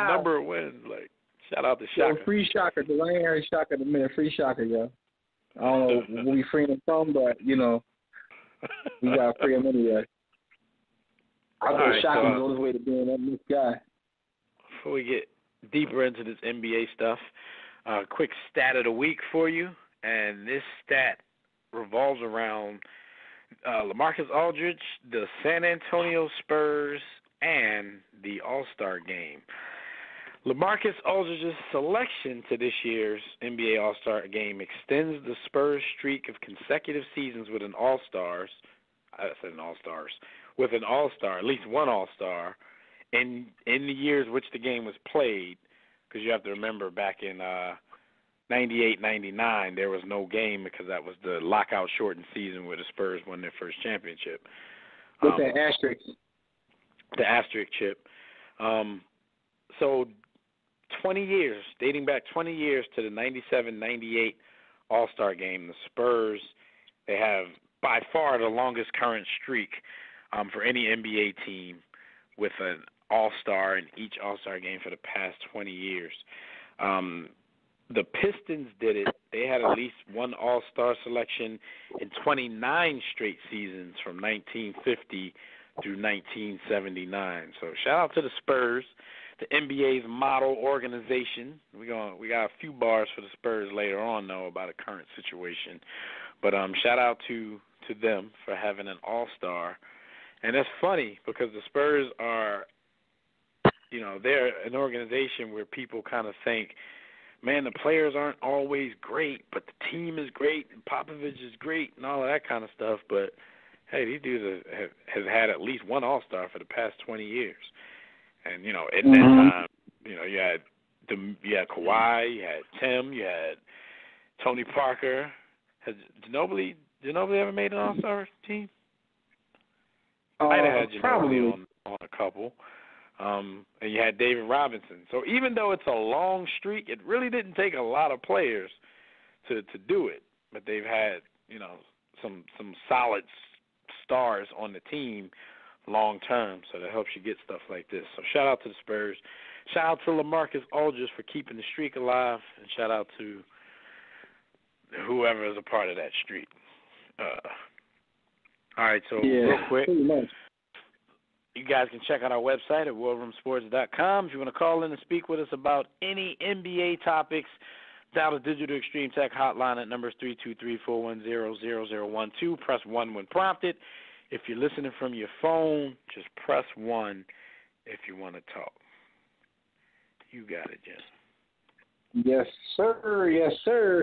Number of wins. Like, shout out to Shaka. Yo, free Shaka, because I ain't heard Shaka in a minute. Free Shaka, yo. I don't know where we freeing him from, but, we got to free him anyway. I thought Shaka was on his way to being that new guy. Before we get deeper into this NBA stuff. Quick stat of the week for you, and this stat revolves around LaMarcus Aldridge, the San Antonio Spurs, and the All-Star game. LaMarcus Aldridge's selection to this year's NBA All-Star game extends the Spurs' streak of consecutive seasons with an All-Stars. I said an All-Stars. With an All-Star, at least one All-Star, in the years which the game was played, because you have to remember back in 98, 99, there was no game because that was the lockout-shortened season where the Spurs won their first championship. With the asterisk. The asterisk chip. So 20 years, dating back 20 years to the 97-98 All-Star game, the Spurs, they have by far the longest current streak for any NBA team with an All-Star in each All-Star game for the past 20 years. The Pistons did it. They had at least one All-Star selection in 29 straight seasons from 1950 through 1979. So shout out to the Spurs, the NBA's model organization. We got a few bars for the Spurs later on, though, about a current situation. But shout out to them for having an All-Star. And that's funny because the Spurs are, they're an organization where people kind of think, man, the players aren't always great, but the team is great, and Popovich is great, and all of that kind of stuff. But, hey, these dudes have had at least one All-Star for the past 20 years. And, at that time, you had Kawhi, you had Tim, you had Tony Parker. Has Ginobili ever made an All-Star team? Might have had Ginobili on a couple. And you had David Robinson. So even though it's a long streak, it really didn't take a lot of players to do it. But they've had, some solid stars on the team long term, so that helps you get stuff like this. So shout out to the Spurs. Shout out to LaMarcus Aldridge for keeping the streak alive, and shout out to whoever is a part of that streak. All right, so real quick, you guys can check out our website at worldroomsports.com. If you want to call in and speak with us about any NBA topics, dial the Digital Extreme Tech hotline at numbers 323-410-0012. Press 1 when prompted. If you're listening from your phone, just press 1 if you want to talk. You got it, Jim. Yes, sir. Yes, sir.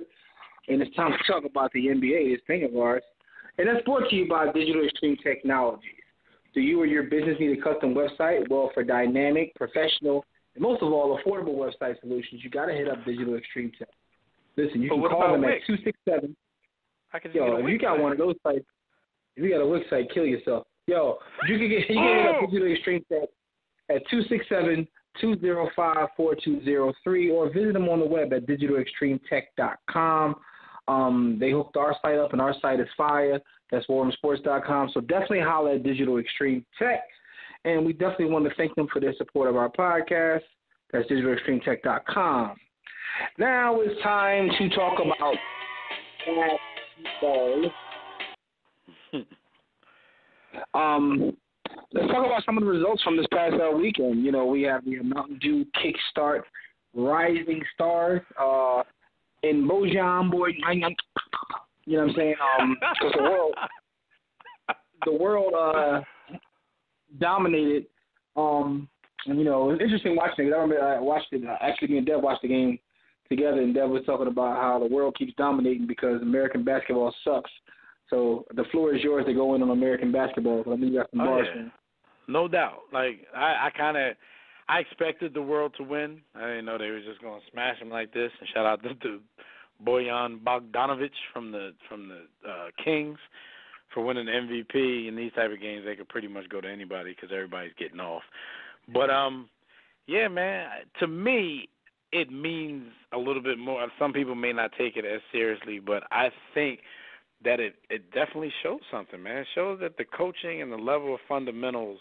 And it's time to talk about the NBA, this thing of ours. And that's brought to you by Digital Extreme Technologies. Do you or your business need a custom website? Well, for dynamic, professional, and most of all, affordable website solutions, you got to hit up Digital Extreme Tech. Listen, you can call them at 267. If you got one of those sites, if you got a website, kill yourself. You can hit up Digital Extreme Tech at 267-205-4203 or visit them on the web at digitalextremetech.com. They hooked our site up, and our site is fire. That's warroomsports.com. So definitely holler at Digital Extreme Tech. And we definitely want to thank them for their support of our podcast. That's digitalextremetech.com. Now it's time to talk about basketball. Let's talk about some of the results from this past weekend. We have the Mountain Dew Kickstart Rising Stars in Bojan, boy. You know what I'm saying? Because the world dominated. And it was interesting watching it. I remember I watched it. Actually, me and Dev watched the game together, and Dev was talking about how the world keeps dominating because American basketball sucks. So the floor is yours to go in on American basketball. So I think you got some bars. Yeah. No doubt. Like I expected the world to win. I didn't know they were just going to smash them like this. And shout out to Bojan Bogdanovic from the Kings for winning the MVP. In these type of games, they could pretty much go to anybody because everybody's getting off. But yeah, man. To me, it means a little bit more. Some people may not take it as seriously, but I think that it definitely shows something, man. It shows that the coaching and the level of fundamentals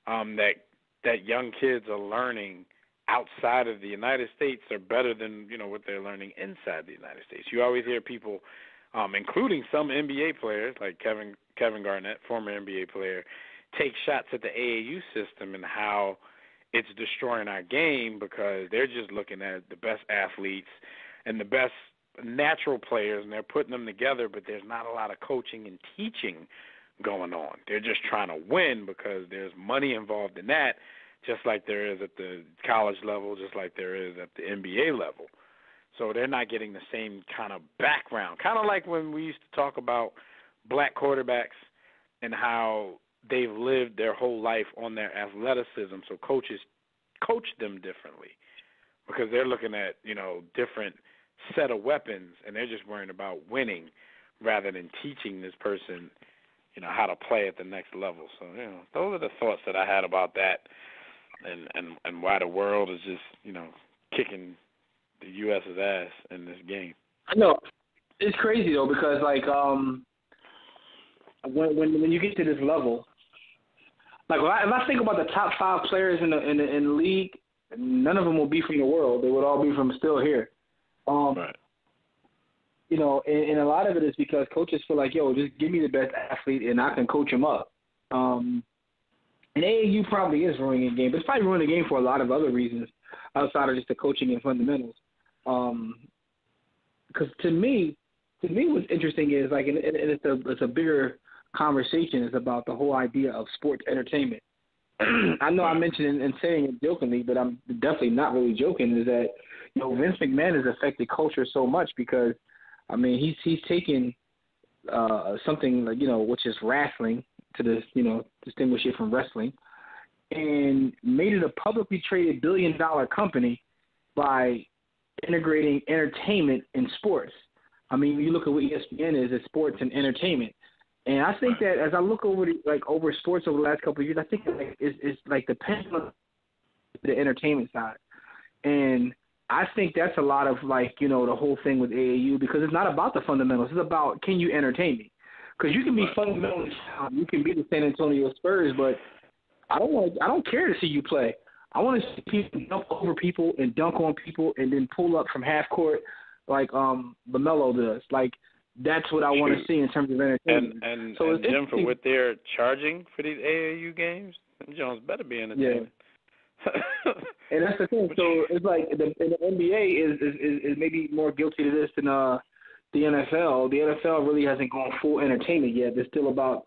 that young kids are learning outside of the United States are better than, what they're learning inside the United States. You always hear people, including some NBA players like Kevin Garnett, former NBA player, take shots at the AAU system and how it's destroying our game because they're just looking at the best athletes and the best natural players, and they're putting them together, but there's not a lot of coaching and teaching going on. They're just trying to win because there's money involved in that, just like there is at the college level, just like there is at the NBA level. So they're not getting the same kind of background. Kind of like when we used to talk about black quarterbacks and how they've lived their whole life on their athleticism, so coaches coach them differently because they're looking at, different set of weapons, and they're just worrying about winning rather than teaching this person, how to play at the next level. So, those are the thoughts that I had about that and why the world is just, kicking the U.S.'s ass in this game. I know. It's crazy, though, because, when you get to this level, if I think about the top 5 players in the league, none of them will be from the world. They would all be from still here. Right. And a lot of it is because coaches feel like, just give me the best athlete and I can coach him up. And AAU probably is ruining the game, but it's probably ruining the game for a lot of other reasons outside of just the coaching and fundamentals. Because to me, what's interesting is and it's a bigger conversation is about the whole idea of sports entertainment. I know I mentioned and saying it jokingly, but I'm definitely not really joking, is that, Vince McMahon has affected culture so much because, he's taken something like, which is wrestling to distinguish it from wrestling, and made it a publicly traded billion-dollar company by integrating entertainment in sports. You look at what ESPN is, it's sports and entertainment. And I think that as I look over over sports over the last couple of years, I think it's like the pendulum to the entertainment side. And I think that's a lot of the whole thing with AAU, because it's not about the fundamentals. It's about, can you entertain me? Because you can be fundamentally sound, you can be the San Antonio Spurs, but I don't care to see you play. I want to see people jump over people and dunk on people and then pull up from half court like LaMelo does. That's what I want to see in terms of entertainment. And Jim, for what they're charging for these AAU games, Jones better be entertaining. Yeah. And that's the thing. So it's like the NBA is maybe more guilty to this than the NFL. The NFL really hasn't gone full entertainment yet. It's still about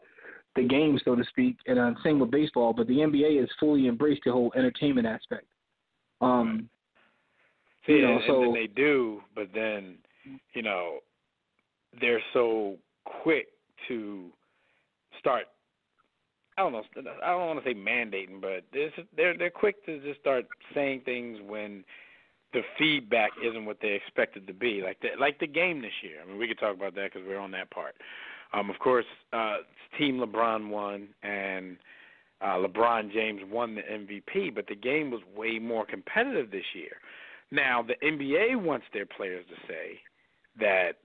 the game, so to speak, and same with baseball. But the NBA has fully embraced the whole entertainment aspect. And they do, but then, they're so quick to start. I don't want to say mandating, but they're quick to just start saying things when the feedback isn't what they expected to be. Like the game this year. We could talk about that because we're on that part. Of course, Team LeBron won, and LeBron James won the MVP, but the game was way more competitive this year. Now, the NBA wants their players to say that,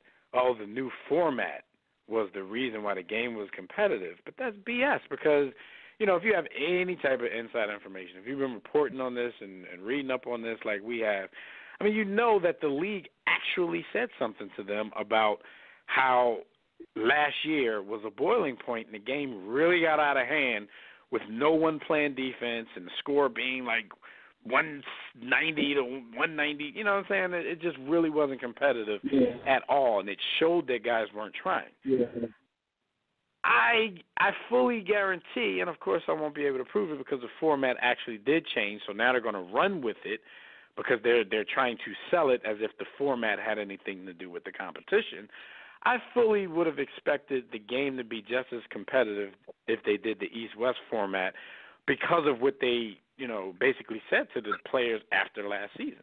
the new format was the reason why the game was competitive. But that's BS because, if you have any type of inside information, if you've been reporting on this and reading up on this like we have, that the league actually said something to them about how last year was a boiling point and the game really got out of hand with no one playing defense and the score being 190 to 190, you know what I'm saying? It just really wasn't competitive at all, and it showed that guys weren't trying. Yeah. I fully guarantee, and of course I won't be able to prove it because the format actually did change, so now they're going to run with it because they're trying to sell it as if the format had anything to do with the competition. I fully would have expected the game to be just as competitive if they did the East-West format because of what they basically said to the players after last season.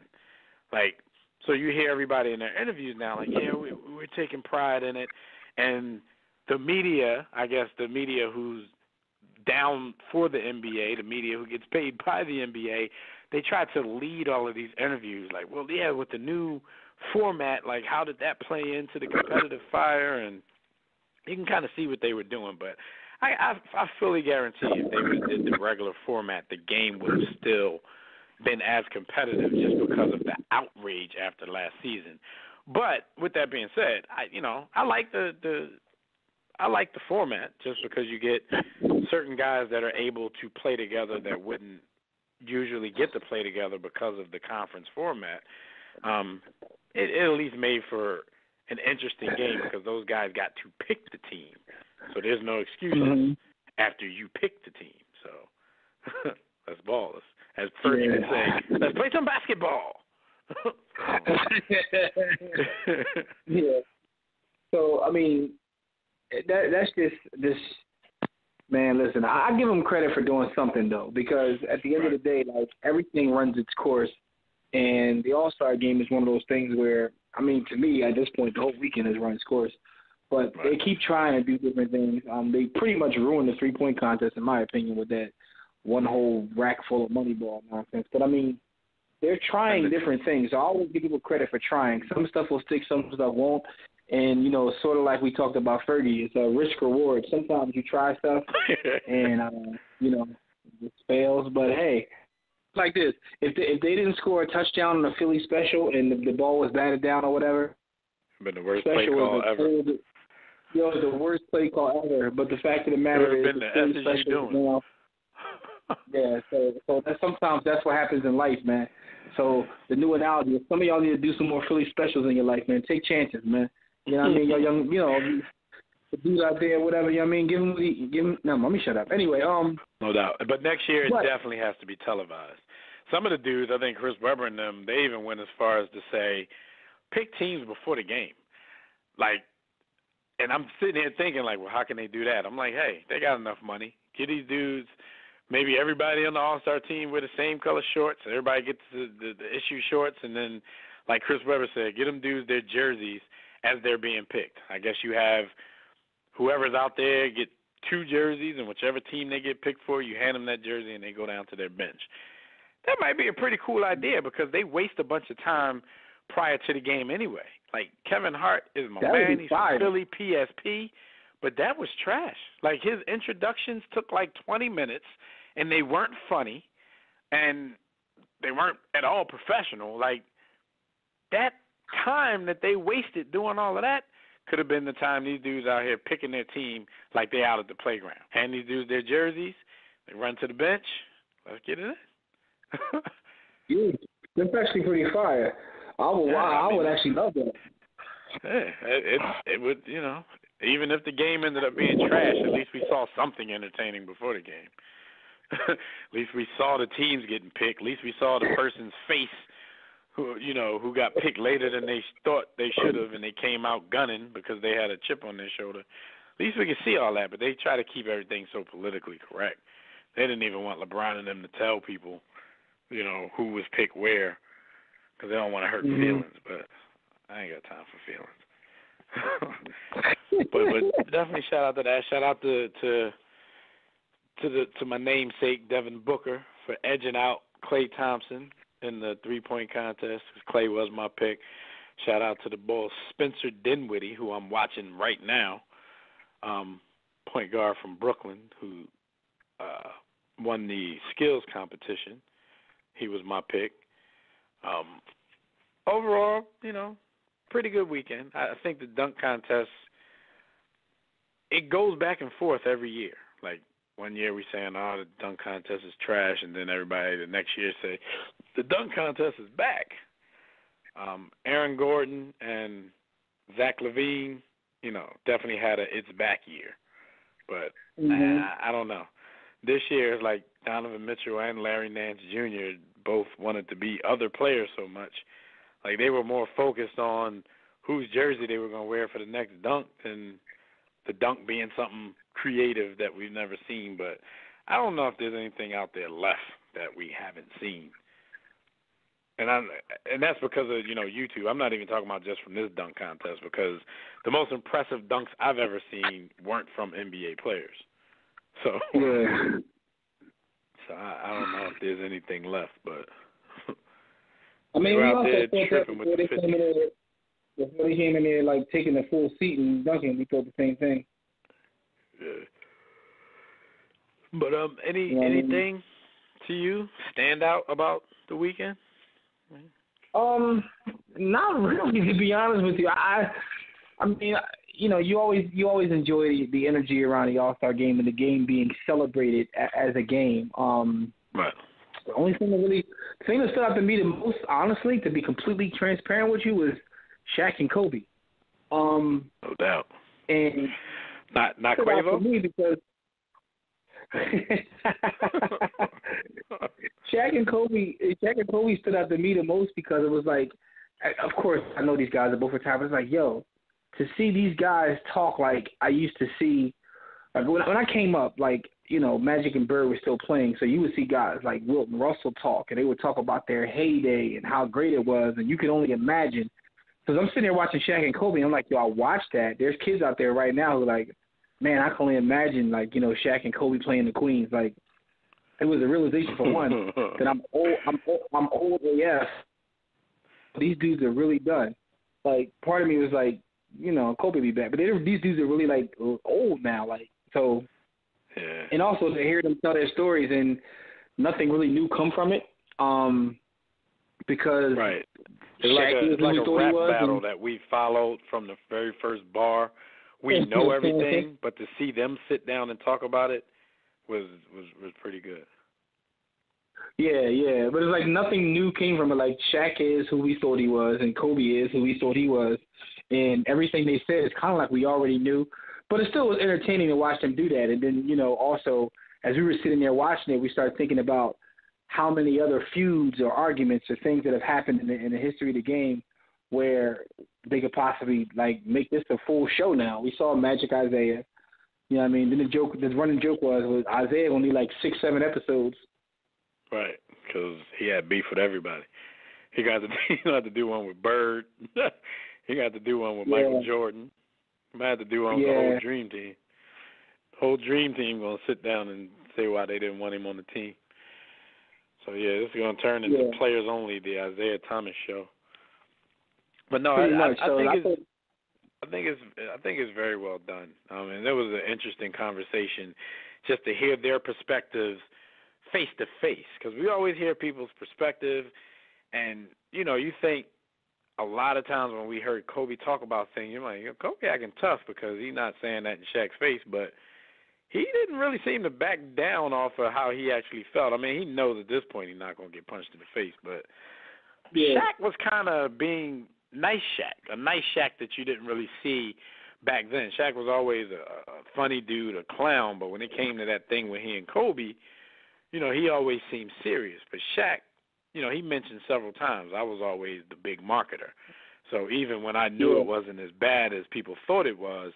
So you hear everybody in their interviews now we're taking pride in it. And the media, I guess the media who's down for the NBA, the media who gets paid by the NBA, they try to lead all of these interviews with the new format, how did that play into the competitive fire? And you can kind of see what they were doing, but I fully guarantee if they would have did the regular format, the game would have still been as competitive just because of the outrage after last season. But with that being said, I like the format just because you get certain guys that are able to play together that wouldn't usually get to play together because of the conference format, it at least made for an interesting game because those guys got to pick the team. So there's no excuses after you pick the team. So let's ball. As Fergie would say, let's play some basketball. Yeah. So, I mean, that's just this. Man, listen, I give them credit for doing something, though, because at the end of the day, like, everything runs its course, and the All-Star game is one of those things where, I mean, to me, at this point, the whole weekend has run its course. But they keep trying to do different things. They pretty much ruined the three-point contest, in my opinion, with that one whole rack full of money ball nonsense. But, I mean, they're trying different things. So I always give people credit for trying. Some stuff will stick, some stuff won't. And, you know, sort of like we talked about Fergie, it's a risk-reward. Sometimes you try stuff and, you know, it fails. But, hey, like this, if they didn't score a touchdown on a Philly special and the ball was batted down or whatever, been the worst play call ever. It was the worst play call ever. But the fact of the matter is, the Philly special, you know, yeah, so sometimes that's what happens in life, man. So the new analogy is some of y'all need to do some more Philly specials in your life, man. Take chances, man. You know what I mean? Y'all young, you know, the dude out there, whatever, you know what I mean? Give him, no, let me shut up. Anyway, no doubt. But next year it definitely has to be televised. Some of the dudes, I think Chris Webber and them, they even went as far as to say, pick teams before the game. Like, and I'm sitting here thinking, like, well, how can they do that? I'm like, hey, they got enough money. Get these dudes, maybe everybody on the All-Star team wear the same color shorts. Everybody gets the issue shorts. And then, like Chris Webber said, get them dudes their jerseys as they're being picked. I guess you have whoever's out there get 2 jerseys, and whichever team they get picked for, you hand them that jersey and they go down to their bench. That might be a pretty cool idea because they waste a bunch of time prior to the game anyway. Like, Kevin Hart is my man. He's from Philly, PSP, but that was trash. Like, his introductions took like 20 minutes, and they weren't funny, and they weren't at all professional. Like, that time that they wasted doing all of that could have been the time these dudes out here picking their team like they out at the playground. Hand these dudes their jerseys, they run to the bench, let's get it in. Yeah, that's actually pretty fire. I would actually love that. Yeah, it would, you know, even if the game ended up being trash, at least we saw something entertaining before the game. At least we saw the teams getting picked. At least we saw the person's face who got picked later than they thought they should have, and they came out gunning because they had a chip on their shoulder. At least we can see all that, but they try to keep everything so politically correct. They didn't even want LeBron and them to tell people, you know, who was picked where, because they don't want to hurt feelings. But I ain't got time for feelings. but definitely shout out to that. Shout out to my namesake Devin Booker for edging out Klay Thompson in the 3-point contest, because Klay was my pick. Shout out to the boy Spencer Dinwiddie, who I'm watching right now, point guard from Brooklyn, who won the skills competition. He was my pick. Overall, you know, pretty good weekend. I think the dunk contest, it goes back and forth every year. Like, one year we saying, the dunk contest is trash, and then everybody the next year say, the dunk contest is back. Aaron Gordon and Zach LaVine, you know, definitely had a it's back year. But I don't know. This year it's like Donovan Mitchell and Larry Nance Jr. both wanted to be other players so much. Like, they were more focused on whose jersey they were going to wear for the next dunk than the dunk being something creative that we've never seen. But I don't know if there's anything out there left that we haven't seen. And that's because of, you know, YouTube. I'm not even talking about just from this dunk contest, because the most impressive dunks I've ever seen weren't from NBA players. So, so I don't know if there's anything left, but I mean, we're out there tripping with the 50. Before they came in there, like, taking the full seat and dunking, we thought the same thing. Yeah. But anything to you stand out about the weekend? Not really, to be honest with you. I mean, you know, you always enjoy the energy around the All-Star game and the game being celebrated as a game. Right. The only thing that stood out to me the most, honestly, to be completely transparent with you, was Shaq and Kobe. No doubt. And not stood out Quavo? to me because Shaq and Kobe stood out to me the most because it was like, of course, I know these guys are both retired. It's like, yo, to see these guys talk like I used to see, like when I came up, like, you know, Magic and Bird were still playing, so you would see guys like Wilton Russell talk, and they would talk about their heyday and how great it was, and you could only imagine. Because I'm sitting there watching Shaq and Kobe, and I'm like, yo, I watched that. There's kids out there right now who are like, man, I can only imagine, like, you know, Shaq and Kobe playing the Queens. Like, it was a realization for one that I'm old AF. These dudes are really done. Like, part of me was like, you know, Kobe be back, but these dudes are really like old now. Like, so. Yeah. And also to hear them tell their stories and nothing really new come from it, because right. It's like a rap battle that we followed from the very first bar. We know everything, but to see them sit down and talk about it was pretty good. Yeah, but it's like nothing new came from it. Like Shaq is who we thought he was, and Kobe is who we thought he was, and everything they said is kind of like we already knew. But it still was entertaining to watch them do that. And then, you know, also, as we were sitting there watching it, we started thinking about how many other feuds or arguments or things that have happened in the history of the game where they could possibly, like, make this a full show now. We saw Magic Isaiah. You know what I mean? Then the running joke was Isaiah only like 6-7 episodes. Right, because he had beef with everybody. He got to do one with Bird. He got to do one with Michael Jordan. I had to do on the whole Dream Team. The whole Dream Team going to sit down and say why they didn't want him on the team. So yeah, this is going to turn into Players Only, the Isaiah Thomas show. But no, I think it's very well done. I mean, there was an interesting conversation just to hear their perspectives face to face, because we always hear people's perspective, and you know, you think. A lot of times when we heard Kobe talk about things, you're like, Kobe acting tough because he's not saying that in Shaq's face, but he didn't really seem to back down off of how he actually felt. I mean, he knows at this point he's not going to get punched in the face, but Shaq was kind of being nice Shaq, a nice Shaq that you didn't really see back then. Shaq was always a funny dude, a clown, but when it came to that thing with he and Kobe, you know, he always seemed serious. But Shaq, you know, he mentioned several times, I was always the big marketer. So even when I knew it wasn't as bad as people thought it was,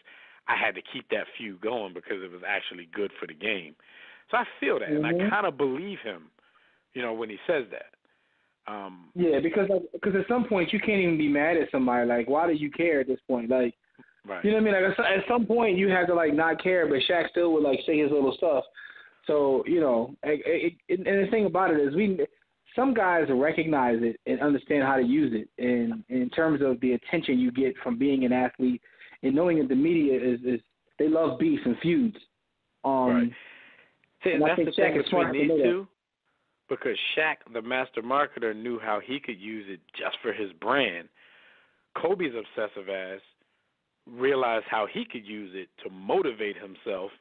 I had to keep that feud going because it was actually good for the game. So I feel that, and I kind of believe him, you know, when he says that. Because at some point you can't even be mad at somebody. Like, why do you care at this point? Like, right. You know what I mean? Like, at some point you have to, like, not care, but Shaq still would, like, say his little stuff. So, you know, and the thing about it is some guys recognize it and understand how to use it, and in terms of the attention you get from being an athlete and knowing that the media is they love beef and feuds. Right. See, and that's the thing between these two, because Shaq, the master marketer, knew how he could use it just for his brand. Kobe's obsessive ass realized how he could use it to motivate himself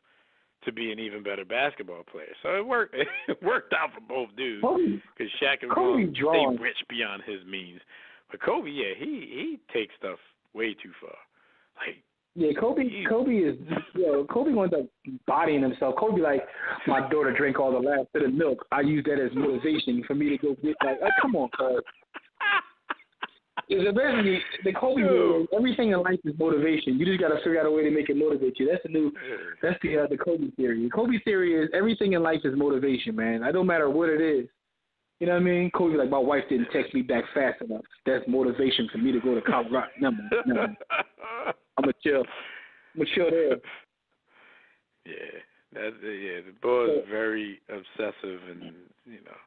to be an even better basketball player. So it worked. It worked out for both dudes, because Shaq is going to stay rich beyond his means. But Kobe, he takes stuff way too far. Like, Kobe is, Kobe winds up bodying himself. Kobe like, my daughter drank all the last bit of milk. I use that as motivation for me to go get come on, cuz. It's basically the Kobe rule. Everything in life is motivation. You just got to figure out a way to make it motivate you. That's the Kobe theory. The Kobe theory is everything in life is motivation, man. It don't matter what it is. You know what I mean? Kobe like, my wife didn't text me back fast enough. That's motivation for me to go to Colorado. No. I'm gonna chill there. The boy is very obsessive, and you know,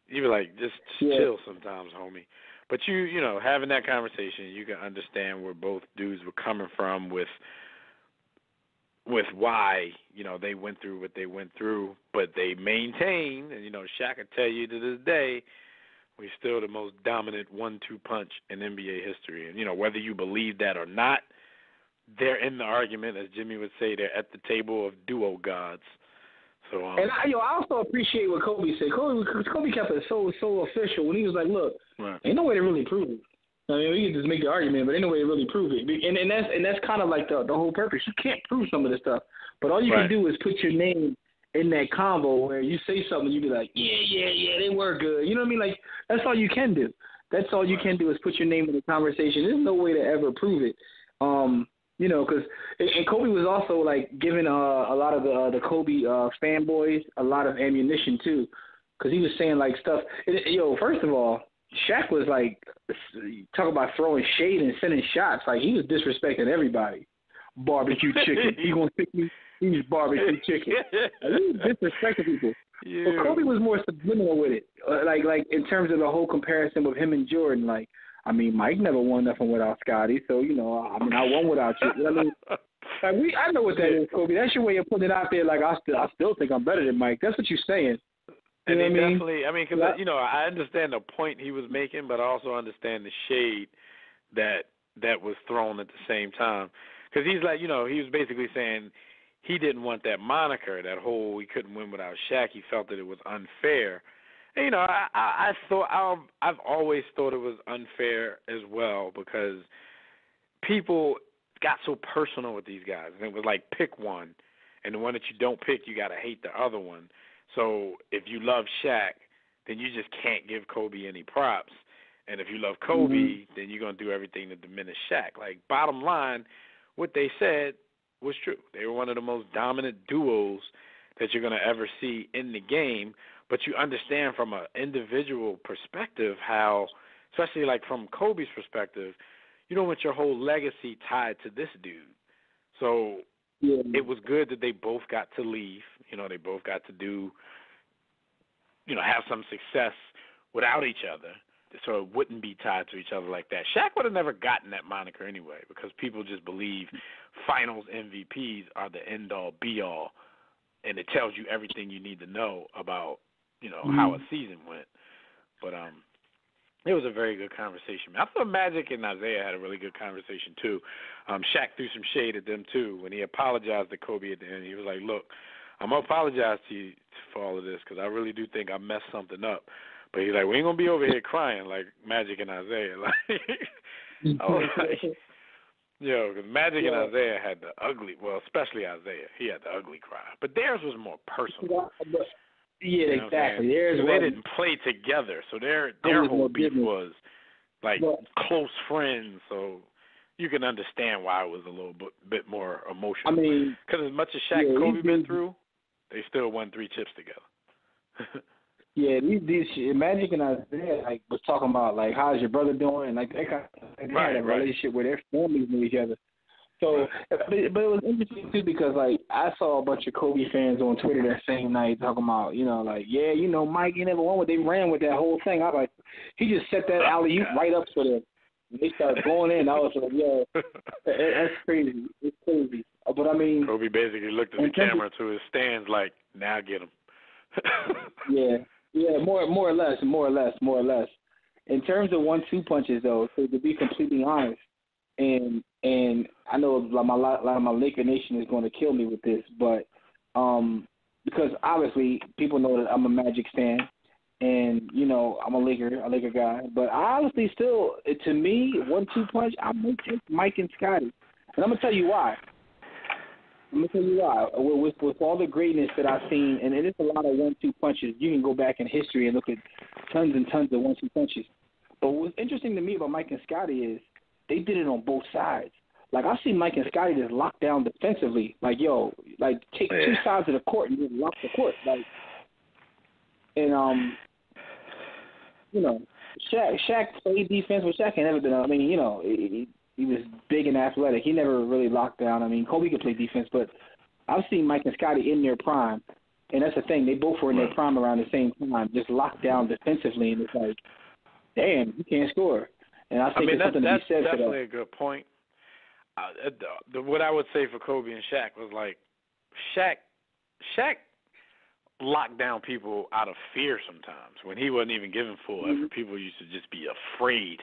you be like, just chill sometimes, homie. But you know, having that conversation, you can understand where both dudes were coming from with why, you know, they went through what they went through, but they maintained, and, you know, Shaq will tell you to this day, we're still the most dominant 1-2 punch in NBA history. And, you know, whether you believe that or not, they're in the argument, as Jimmy would say, they're at the table of duo gods. So, and I also appreciate what Kobe said. Kobe kept it so official when he was like, "Look, ain't no way to really prove it. I mean, we can just make the argument, but ain't no way to really prove it." And that's kind of like the whole purpose. You can't prove some of this stuff, but all you can do is put your name in that combo where you say something, you be like, yeah, they were good. You know what I mean? Like, that's all you can do. That's all you can do is put your name in the conversation. There's no way to ever prove it. You know, because and Kobe was also like giving a lot of the Kobe fanboys a lot of ammunition too, because he was saying like stuff. First of all, Shaq was like, talk about throwing shade and sending shots. Like, he was disrespecting everybody. Barbecue chicken. He gonna pick me? He's barbecue chicken. Like, he was disrespecting people. Yeah. But Kobe was more subliminal with it. Like in terms of the whole comparison with him and Jordan. Like, I mean, Mike never won nothing without Scotty, so I won without you. You know what I mean? Like, I know what that is, Kobe. That's your way of putting it out there. Like, I still think I'm better than Mike. That's what you're saying. And he definitely, because I understand the point he was making, but I also understand the shade that was thrown at the same time. Because he's like, he was basically saying he didn't want that moniker, that whole he couldn't win without Shaq. He felt that it was unfair. And, I've always thought it was unfair as well, because people got so personal with these guys. And it was like, pick one. And the one that you don't pick, you got to hate the other one. So if you love Shaq, then you just can't give Kobe any props. And if you love Kobe, then you're going to do everything to diminish Shaq. Like, bottom line, what they said was true. They were one of the most dominant duos that you're going to ever see in the game. But you understand from an individual perspective how, especially like from Kobe's perspective, you don't want your whole legacy tied to this dude. So it was good that they both got to leave. They both got to do, have some success without each other, so it wouldn't be tied to each other like that. Shaq would have never gotten that moniker anyway, because people just believe finals MVPs are the end-all, be-all, and it tells you everything you need to know about, how a season went. But it was a very good conversation. I thought Magic and Isaiah had a really good conversation, too. Shaq threw some shade at them, too. When he apologized to Kobe at the end, he was like, look, I'm going to apologize to you for all of this, because I really do think I messed something up. But he's like, we ain't going to be over here crying like Magic and Isaiah. Like, I was like, because Magic and Isaiah had the ugly, well, especially Isaiah, he had the ugly cry. But theirs was more personal. Yeah, exactly. They didn't play together, so their whole beef was like close friends. So you can understand why it was a little bit more emotional. I mean, because as much as Shaq and Kobe been through, they still won 3 chips together. Yeah, these Magic and Isaiah was talking about like, how's your brother doing? And like they had a relationship where their families knew each other. So, but it was interesting too, because like I saw a bunch of Kobe fans on Twitter that same night talking about, Mike, he never won what they ran with that whole thing. I was like, he just set that alley-oop right up for them. And they started going in. I was like, that's crazy. It's crazy. But I mean, Kobe basically looked at the camera to his stands like, now get him. Yeah, more or less. In terms of 1-2 punches, though, so to be completely honest, and I know a lot of my Laker Nation is going to kill me with this, but because obviously people know that I'm a Magic fan, and I'm a Laker guy, but I honestly still, to me, 1-2 punch, I'm gonna take Mike and Scotty, and I'm gonna tell you why. With all the greatness that I've seen, and it is a lot of 1-2 punches. You can go back in history and look at tons and tons of 1-2 punches. But what's interesting to me about Mike and Scotty is they did it on both sides. Like, I've seen Mike and Scotty just lock down defensively. Like, take 2 sides of the court and just lock the court. Like, and Shaq played defense, but Shaq ain't never been. I mean, he was big and athletic. He never really locked down. I mean, Kobe could play defense, but I've seen Mike and Scotty in their prime, and that's the thing. They both were in their prime around the same time, just locked down defensively, and it's like, damn, you can't score. And I think there's something to be said for that. That's definitely a good point. What I would say for Kobe and Shaq was like, Shaq locked down people out of fear sometimes. When he wasn't even giving full effort, people used to just be afraid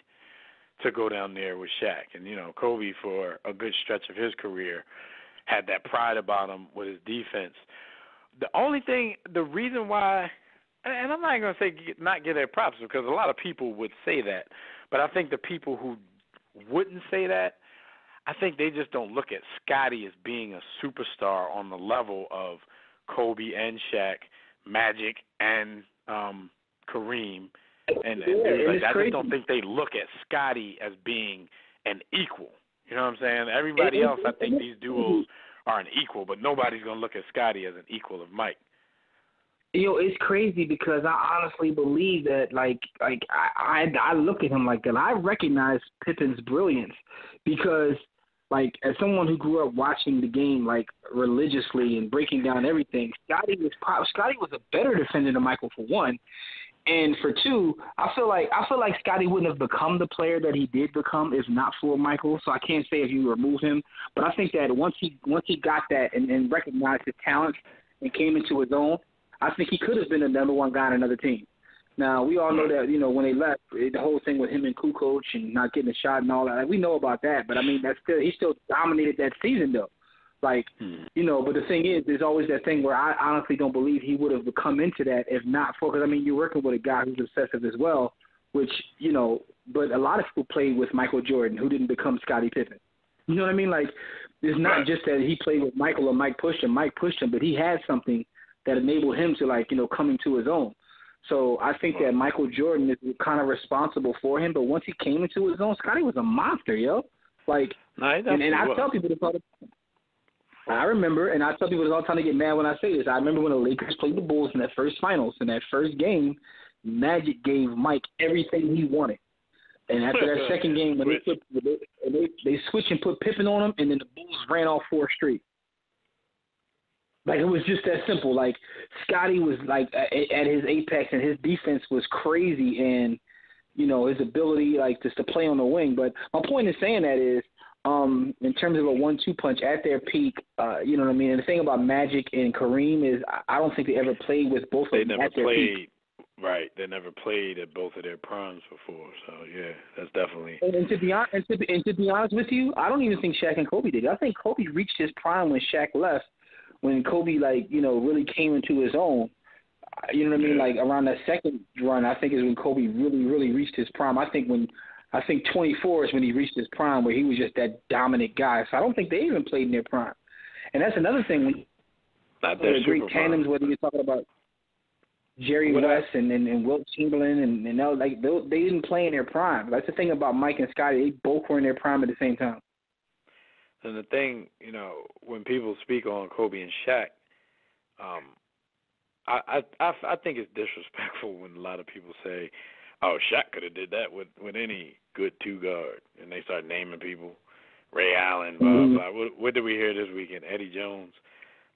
to go down there with Shaq. And, Kobe, for a good stretch of his career, had that pride about him with his defense. The only thing, the reason why, and I'm not going to say not give their props because a lot of people would say that, but I think the people who wouldn't say that, I think they just don't look at Scottie as being a superstar on the level of Kobe and Shaq, Magic and Kareem, and dudes like that. I just don't think they look at Scottie as being an equal. You know what I'm saying? Everybody else, I think these duos are an equal, but nobody's going to look at Scottie as an equal of Mike. It's crazy because I honestly believe that, I look at him like that. I recognize Pippen's brilliance because, as someone who grew up watching the game, religiously and breaking down everything, Scottie was a better defender than Michael, for one. And for two, I feel like Scottie wouldn't have become the player that he did become if not for Michael. So I can't say if you remove him, but I think that once he got that and recognized his talent and came into his own, I think he could have been the number one guy on another team. Now we all know that when they left, the whole thing with him and Kukoc and not getting a shot and all that, we know about that. But I mean, he still dominated that season though. But the thing is, there's always that thing where I honestly don't believe he would have come into that if not for, because, you're working with a guy who's obsessive as well, which, but a lot of people played with Michael Jordan who didn't become Scottie Pippen. You know what I mean? It's not just that he played with Michael or Mike pushed him, but he had something that enabled him to, come into his own. So I think that Michael Jordan is kind of responsible for him, but once he came into his own, Scottie was a monster, yo. And I tell people this all the time. I remember, and I tell people this all the time to get mad when I say this. I remember when the Lakers played the Bulls in that first finals. In that first game, Magic gave Mike everything he wanted. And after that second game, when they switched and put Pippen on him, and then the Bulls ran off 4 straight. It was just that simple. Scottie was, at his apex, and his defense was crazy, and, his ability, just to play on the wing. But my point in saying that is, in terms of a 1-2 punch at their peak, you know what I mean? And the thing about Magic and Kareem is I don't think they ever played with both of them at their peak. Right. They never played at both of their primes before. So, yeah, that's definitely. And to be honest with you, I don't even think Shaq and Kobe did. I think Kobe reached his prime when Shaq left, when Kobe, really came into his own. You know what I mean? Around that second run, I think is when Kobe really, really reached his prime. I think 24 is when he reached his prime, where he was just that dominant guy. So I don't think they even played in their prime. And that's another thing. Not their the great tandems, whether you're talking about Jerry West and Wilt Chamberlain, and they didn't play in their prime. That's the thing about Mike and Scottie. They both were in their prime at the same time. And the thing, when people speak on Kobe and Shaq, I think it's disrespectful when a lot of people say, "Oh, Shaq could have did that with any good 2-guard," and they start naming people, Ray Allen, blah blah. What did we hear this weekend? Eddie Jones.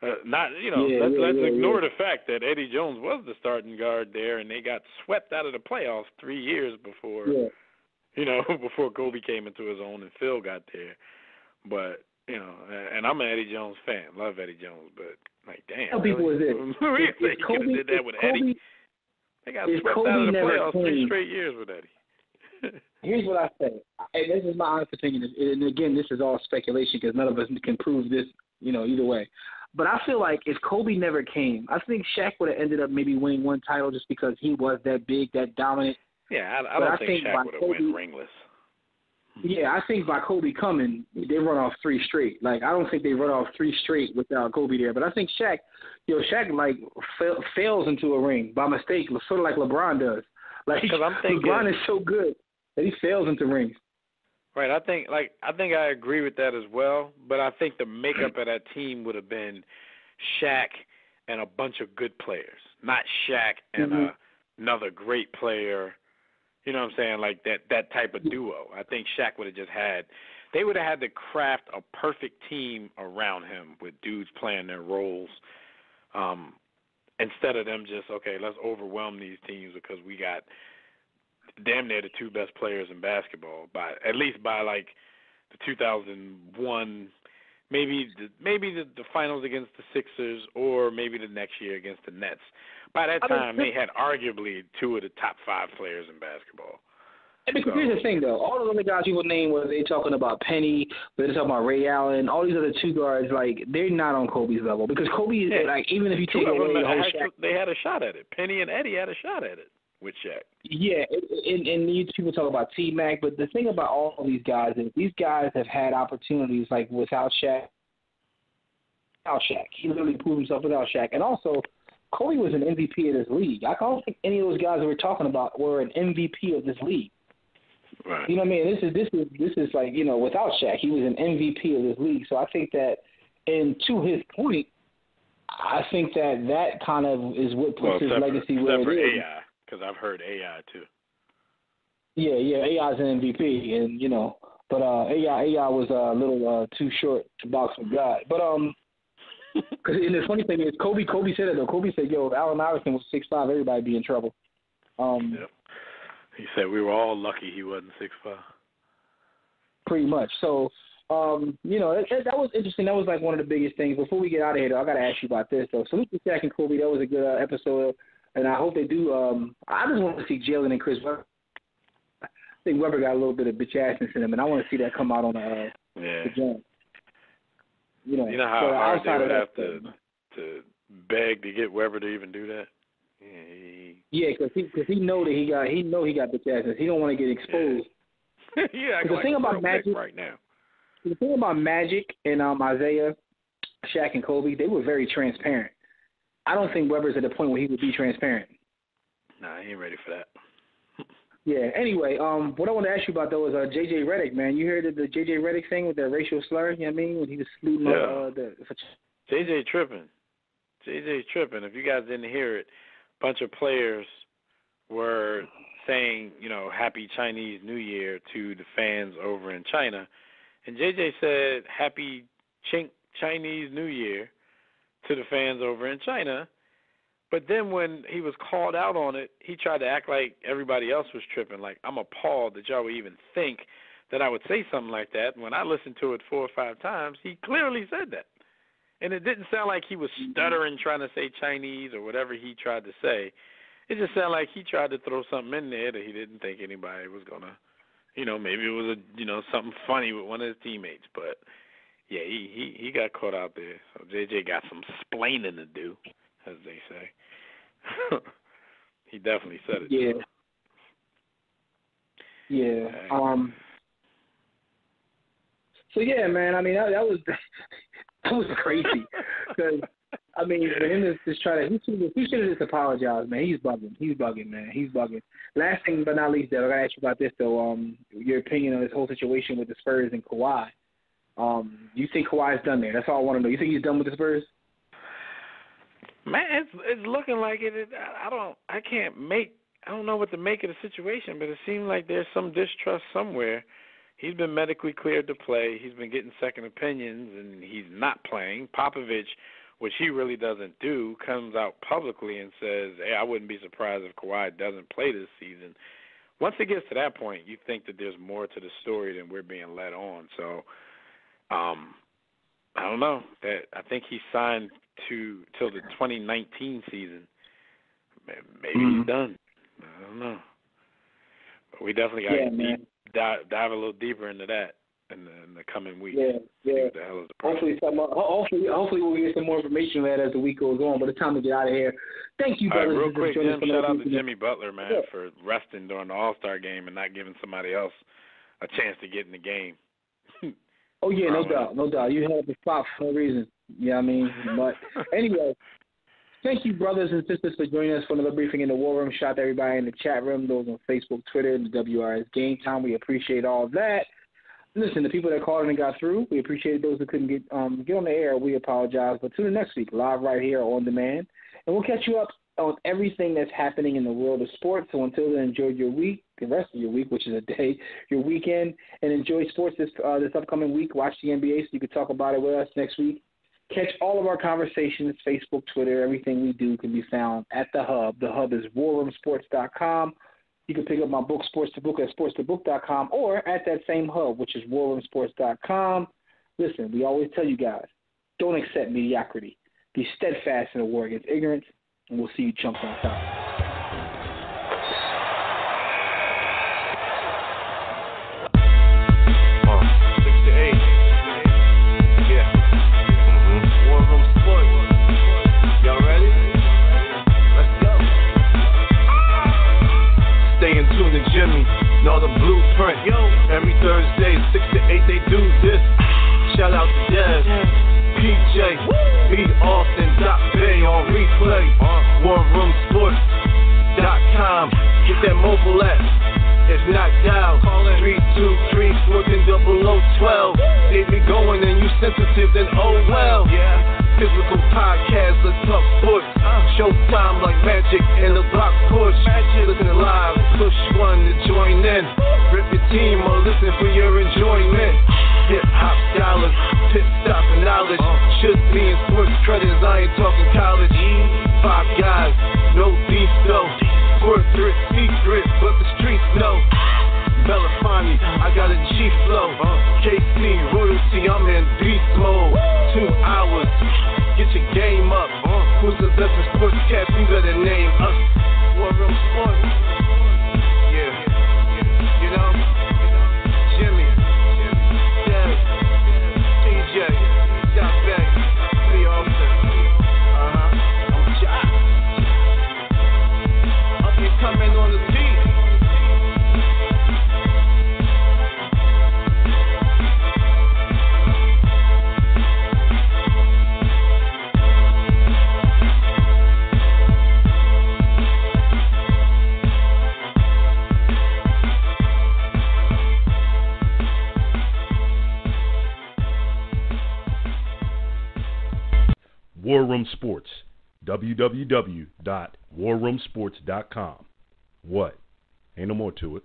Let's ignore the fact that Eddie Jones was the starting guard there, and they got swept out of the playoffs 3 years before, before Kobe came into his own and Phil got there. But and I'm an Eddie Jones fan, love Eddie Jones, but damn, tell people is this. He could have did that with Eddie. They got swept out of the playoffs 3 straight years with Eddie. Here's what I say, and this is my honest opinion, and again, this is all speculation because none of us can prove this, either way. But I feel like if Kobe never came, I think Shaq would have ended up maybe winning one title just because he was that big, that dominant. Yeah, I don't think Shaq would have won ringless. Yeah, I think by Kobe coming, they run off 3 straight. I don't think they run off 3 straight without Kobe there. But I think Shaq fails into a ring by mistake, sort of like LeBron does. LeBron is so good that he fails into rings. Right. I think I agree with that as well. But I think the makeup of that team would have been Shaq and a bunch of good players, not Shaq and another great player. You know what I'm saying? That type of duo. I think Shaq would have they would have had to craft a perfect team around him with dudes playing their roles, instead of them just, okay, let's overwhelm these teams because we got damn near the 2 best players in basketball at least by the 2001, maybe the finals against the Sixers or maybe the next year against the Nets. By that time, they had arguably 2 of the top 5 players in basketball. Because here's the thing, though. All the other guys people name, whether they're talking about Penny, whether they're talking about Ray Allen, all these other two guards, like, they're not on Kobe's level. Because Kobe is, like, even if you take away the whole Shaq. They had a shot at it. Penny and Eddie had a shot at it with Shaq. Yeah, and these people talk about T-Mac, but the thing about all of these guys is these guys have had opportunities, like, without Shaq. He literally proved himself without Shaq. And also, Kobe was an MVP of this league. I don't think any of those guys that we're talking about were an MVP of this league. Right. You know what I mean? This is like, you know, without Shaq, he was an MVP of this league. So I think that, and to his point, I think that kind of is what puts his legacy where it is. AI, because I've heard AI too. Yeah, AI's an MVP, and you know, but AI was a little too short to box with God. But because and the funny thing is, Kobe said it though. Kobe said, "Yo, if Allen Iverson was 6'5", everybody'd be in trouble." Yep. He said we were all lucky he wasn't 6'5". Pretty much. So, you know, that was interesting. That was like one of the biggest things. Before we get out of here, though, I got to ask you about this, though. Salute to Shaq and Kobe. That was a good episode, and I hope they do. I just want to see Jalen and Chris Webber. I think Webber got a little bit of bitch assness in him, and I want to see that come out on the game. You know how hard they would have to beg to get Webber to even do that. Yeah, because he know that he got bitch assness. He don't want to get exposed. Yeah, the thing about Magic right now. The thing about Magic and Isaiah, Shaq, and Kobe, they were very transparent. I don't think Webber's at the point where he would be transparent. Nah, he ain't ready for that. Yeah. Anyway, what I want to ask you about though is J.J. Redick, man. You heard of the J.J. Redick thing with that racial slur? You know what I mean? When he was saluting J.J. tripping. J.J. tripping. If you guys didn't hear it, a bunch of players were saying, you know, Happy Chinese New Year to the fans over in China. And J.J. said, Happy Chinese New Year to the fans over in China. But then when he was called out on it, he tried to act like everybody else was tripping. Like, I'm appalled that y'all would even think that I would say something like that. When I listened to it 4 or 5 times, he clearly said that. And it didn't sound like he was stuttering trying to say Chinese or whatever he tried to say. It just sounded like he tried to throw something in there that he didn't think anybody was going to, you know, maybe it was, something funny with one of his teammates. But, yeah, he got caught out there. So J.J. got some splaining to do, as they say. He definitely said it. Yeah. Yeah. So, yeah, man, I mean, that was crazy. Because, I mean, for him to just try to, he should have just apologized, man. He's bugging, man. He's bugging. Last thing but not least, though, I got to ask you about this, though. Your opinion on this whole situation with the Spurs and Kawhi. You think Kawhi's done there? That's all I want to know. You think he's done with the Spurs? Man, it's looking like it. I don't know what to make of the situation, but it seems like there's some distrust somewhere. He's been medically cleared to play. He's been getting second opinions, and he's not playing. Popovich, which he really doesn't do, comes out publicly and says, hey, I wouldn't be surprised if Kawhi doesn't play this season. Once it gets to that point, you think that there's more to the story than we're being led on. So, I don't know. I think he signed till the 2019 season. Maybe he's done. I don't know. But we definitely got to dive a little deeper into that in the coming weeks. Yeah. What the hell is the problem? Hopefully we'll get some more information on that as the week goes on. But it's time to get out of here. Thank you, brothers. Real quick, Jim, shout out to Jimmy Butler, man, for resting during the All-Star game and not giving somebody else a chance to get in the game. Oh, yeah, no doubt. You had the spot for no reason. You know what I mean? But anyway, thank you, brothers and sisters, for joining us for another briefing in the War Room. Shout out to everybody in the chat room, those on Facebook, Twitter, and the WRS Game Time. We appreciate all of that. Listen, the people that called in and got through, we appreciate those who couldn't get on the air. We apologize. But tune in next week, live right here on demand. And we'll catch you up on everything that's happening in the world of sports. So until then, enjoy your week, the rest of your week, which is a day, your weekend, and enjoy sports this upcoming week. Watch the NBA so you can talk about it with us next week. Catch all of our conversations, Facebook, Twitter, everything we do can be found at The Hub. The Hub is warroomsports.com. You can pick up my book, Sports to Book, at sportstobook.com or at that same hub, which is warroomsports.com. Listen, we always tell you guys, don't accept mediocrity. Be steadfast in the war against ignorance, and we'll see you chumps on top. Thursdays, 6 to 8, they do this. Shout out to Dev, PJ, B. Austin, Bay on replay. WarRoomSports.com. Get that mobile app. If not, dial 323-140012. They be going and you sensitive, then oh well. Physical podcast, let's talk sports. Showtime like magic and the block push. Listen live, push one to join in. Rip your team or listen for your enjoyment. Hip hop scholars, pit stop and knowledge. Should be in sports credits, I ain't talking college. 5 guys, no beef though. Corporate secret, but the streets know. Belafonte, I got a G flow. KC, royalty, I'm in beast mode. 2 hours, get your game up. Who's the best in sportscast? You better name us. War Room Sports. Yeah, you know, Jimmy, Dev, PJ, Shot Back, B. Austin. I'm Jock. Up and coming on the beat. War Room Sports, www.warroomsports.com. What? Ain't no more to it.